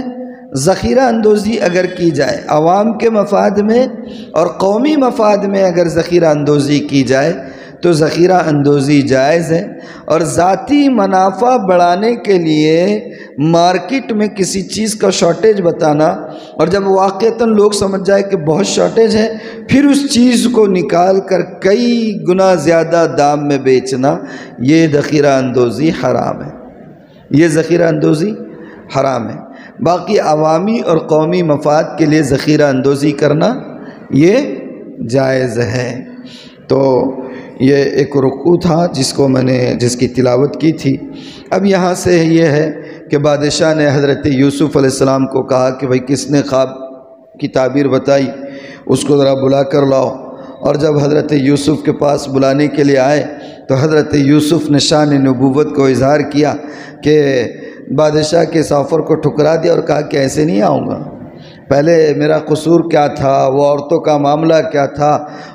ذخیرہ اندوزی اگر کی جائے، عوام کے مفاد میں اور قومی مفاد میں اگر ذخیرہ اندوزی کی جائے تو ذخیرہ اندوزی جائز ہے۔ اور ذاتی منافع بڑھانے کے لیے مارکیٹ میں کسی چیز کا شارٹیج بتانا، اور جب واقعتاً لوگ سمجھ جائے کہ بہت شارٹیج ہے، پھر اس چیز کو نکال کر کئی گنا زیادہ دام میں بیچنا، یہ ذخیرہ اندوزی حرام ہے، یہ ذخیرہ اندوزی حرام ہے۔ باقی عوامی اور قومی مفاد کے لیے ذخیرہ اندوزی کرنا یہ جائز ہے۔ تو یہ ایک رکوع تھا جس کی تلاوت کی تھی۔ اب یہاں سے یہ ہے کہ بادشاہ نے حضرت یوسف علیہ السلام کو کہا کہ بھئی کس نے خواب کی تعبیر بتائی اس کو ذرا بلا کر لاؤ۔ اور جب حضرت یوسف کے پاس بلانے کے لیے آئے تو حضرت یوسف نے شان نبوت کو اظہار کیا کہ بادشاہ کے اس آفر کو ٹھکرا دیا اور کہا کہ ایسے نہیں آؤں گا، پہلے میرا قصور کیا تھا، وہ عورتوں کا معاملہ کیا تھا،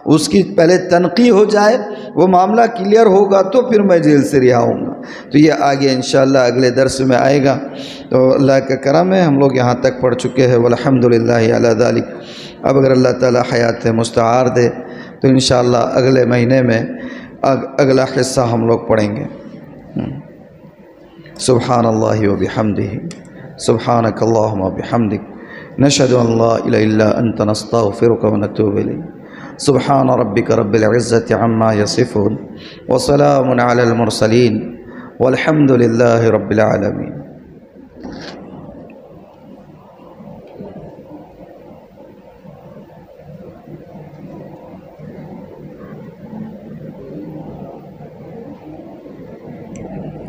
اس کی پہلے تنقیح ہو جائے، وہ معاملہ کلیئر ہوگا تو پھر میں جیل سے رہا ہوں گا۔ تو یہ آگے انشاءاللہ اگلے درس میں آئے گا۔ تو اللہ کا کرم ہے، ہم لوگ یہاں تک پڑھ چکے ہیں، والحمدللہ علی ذالک۔ اب اگر اللہ تعالی حیات مستعار دے تو انشاءاللہ اگلے مہینے میں اگلا حصہ ہم لوگ پڑھیں گے۔ سبحان اللہ و بحمدہ، سبحانک اللہم و بحمدک، نشہد ان لا الہ الا انت نستغفرک و نتوب الیک۔ سبحان ربک رب العزت عما یصفون وسلام علی المرسلین والحمد للہ رب العالمین۔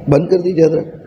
بند کر دیجیے حضرت۔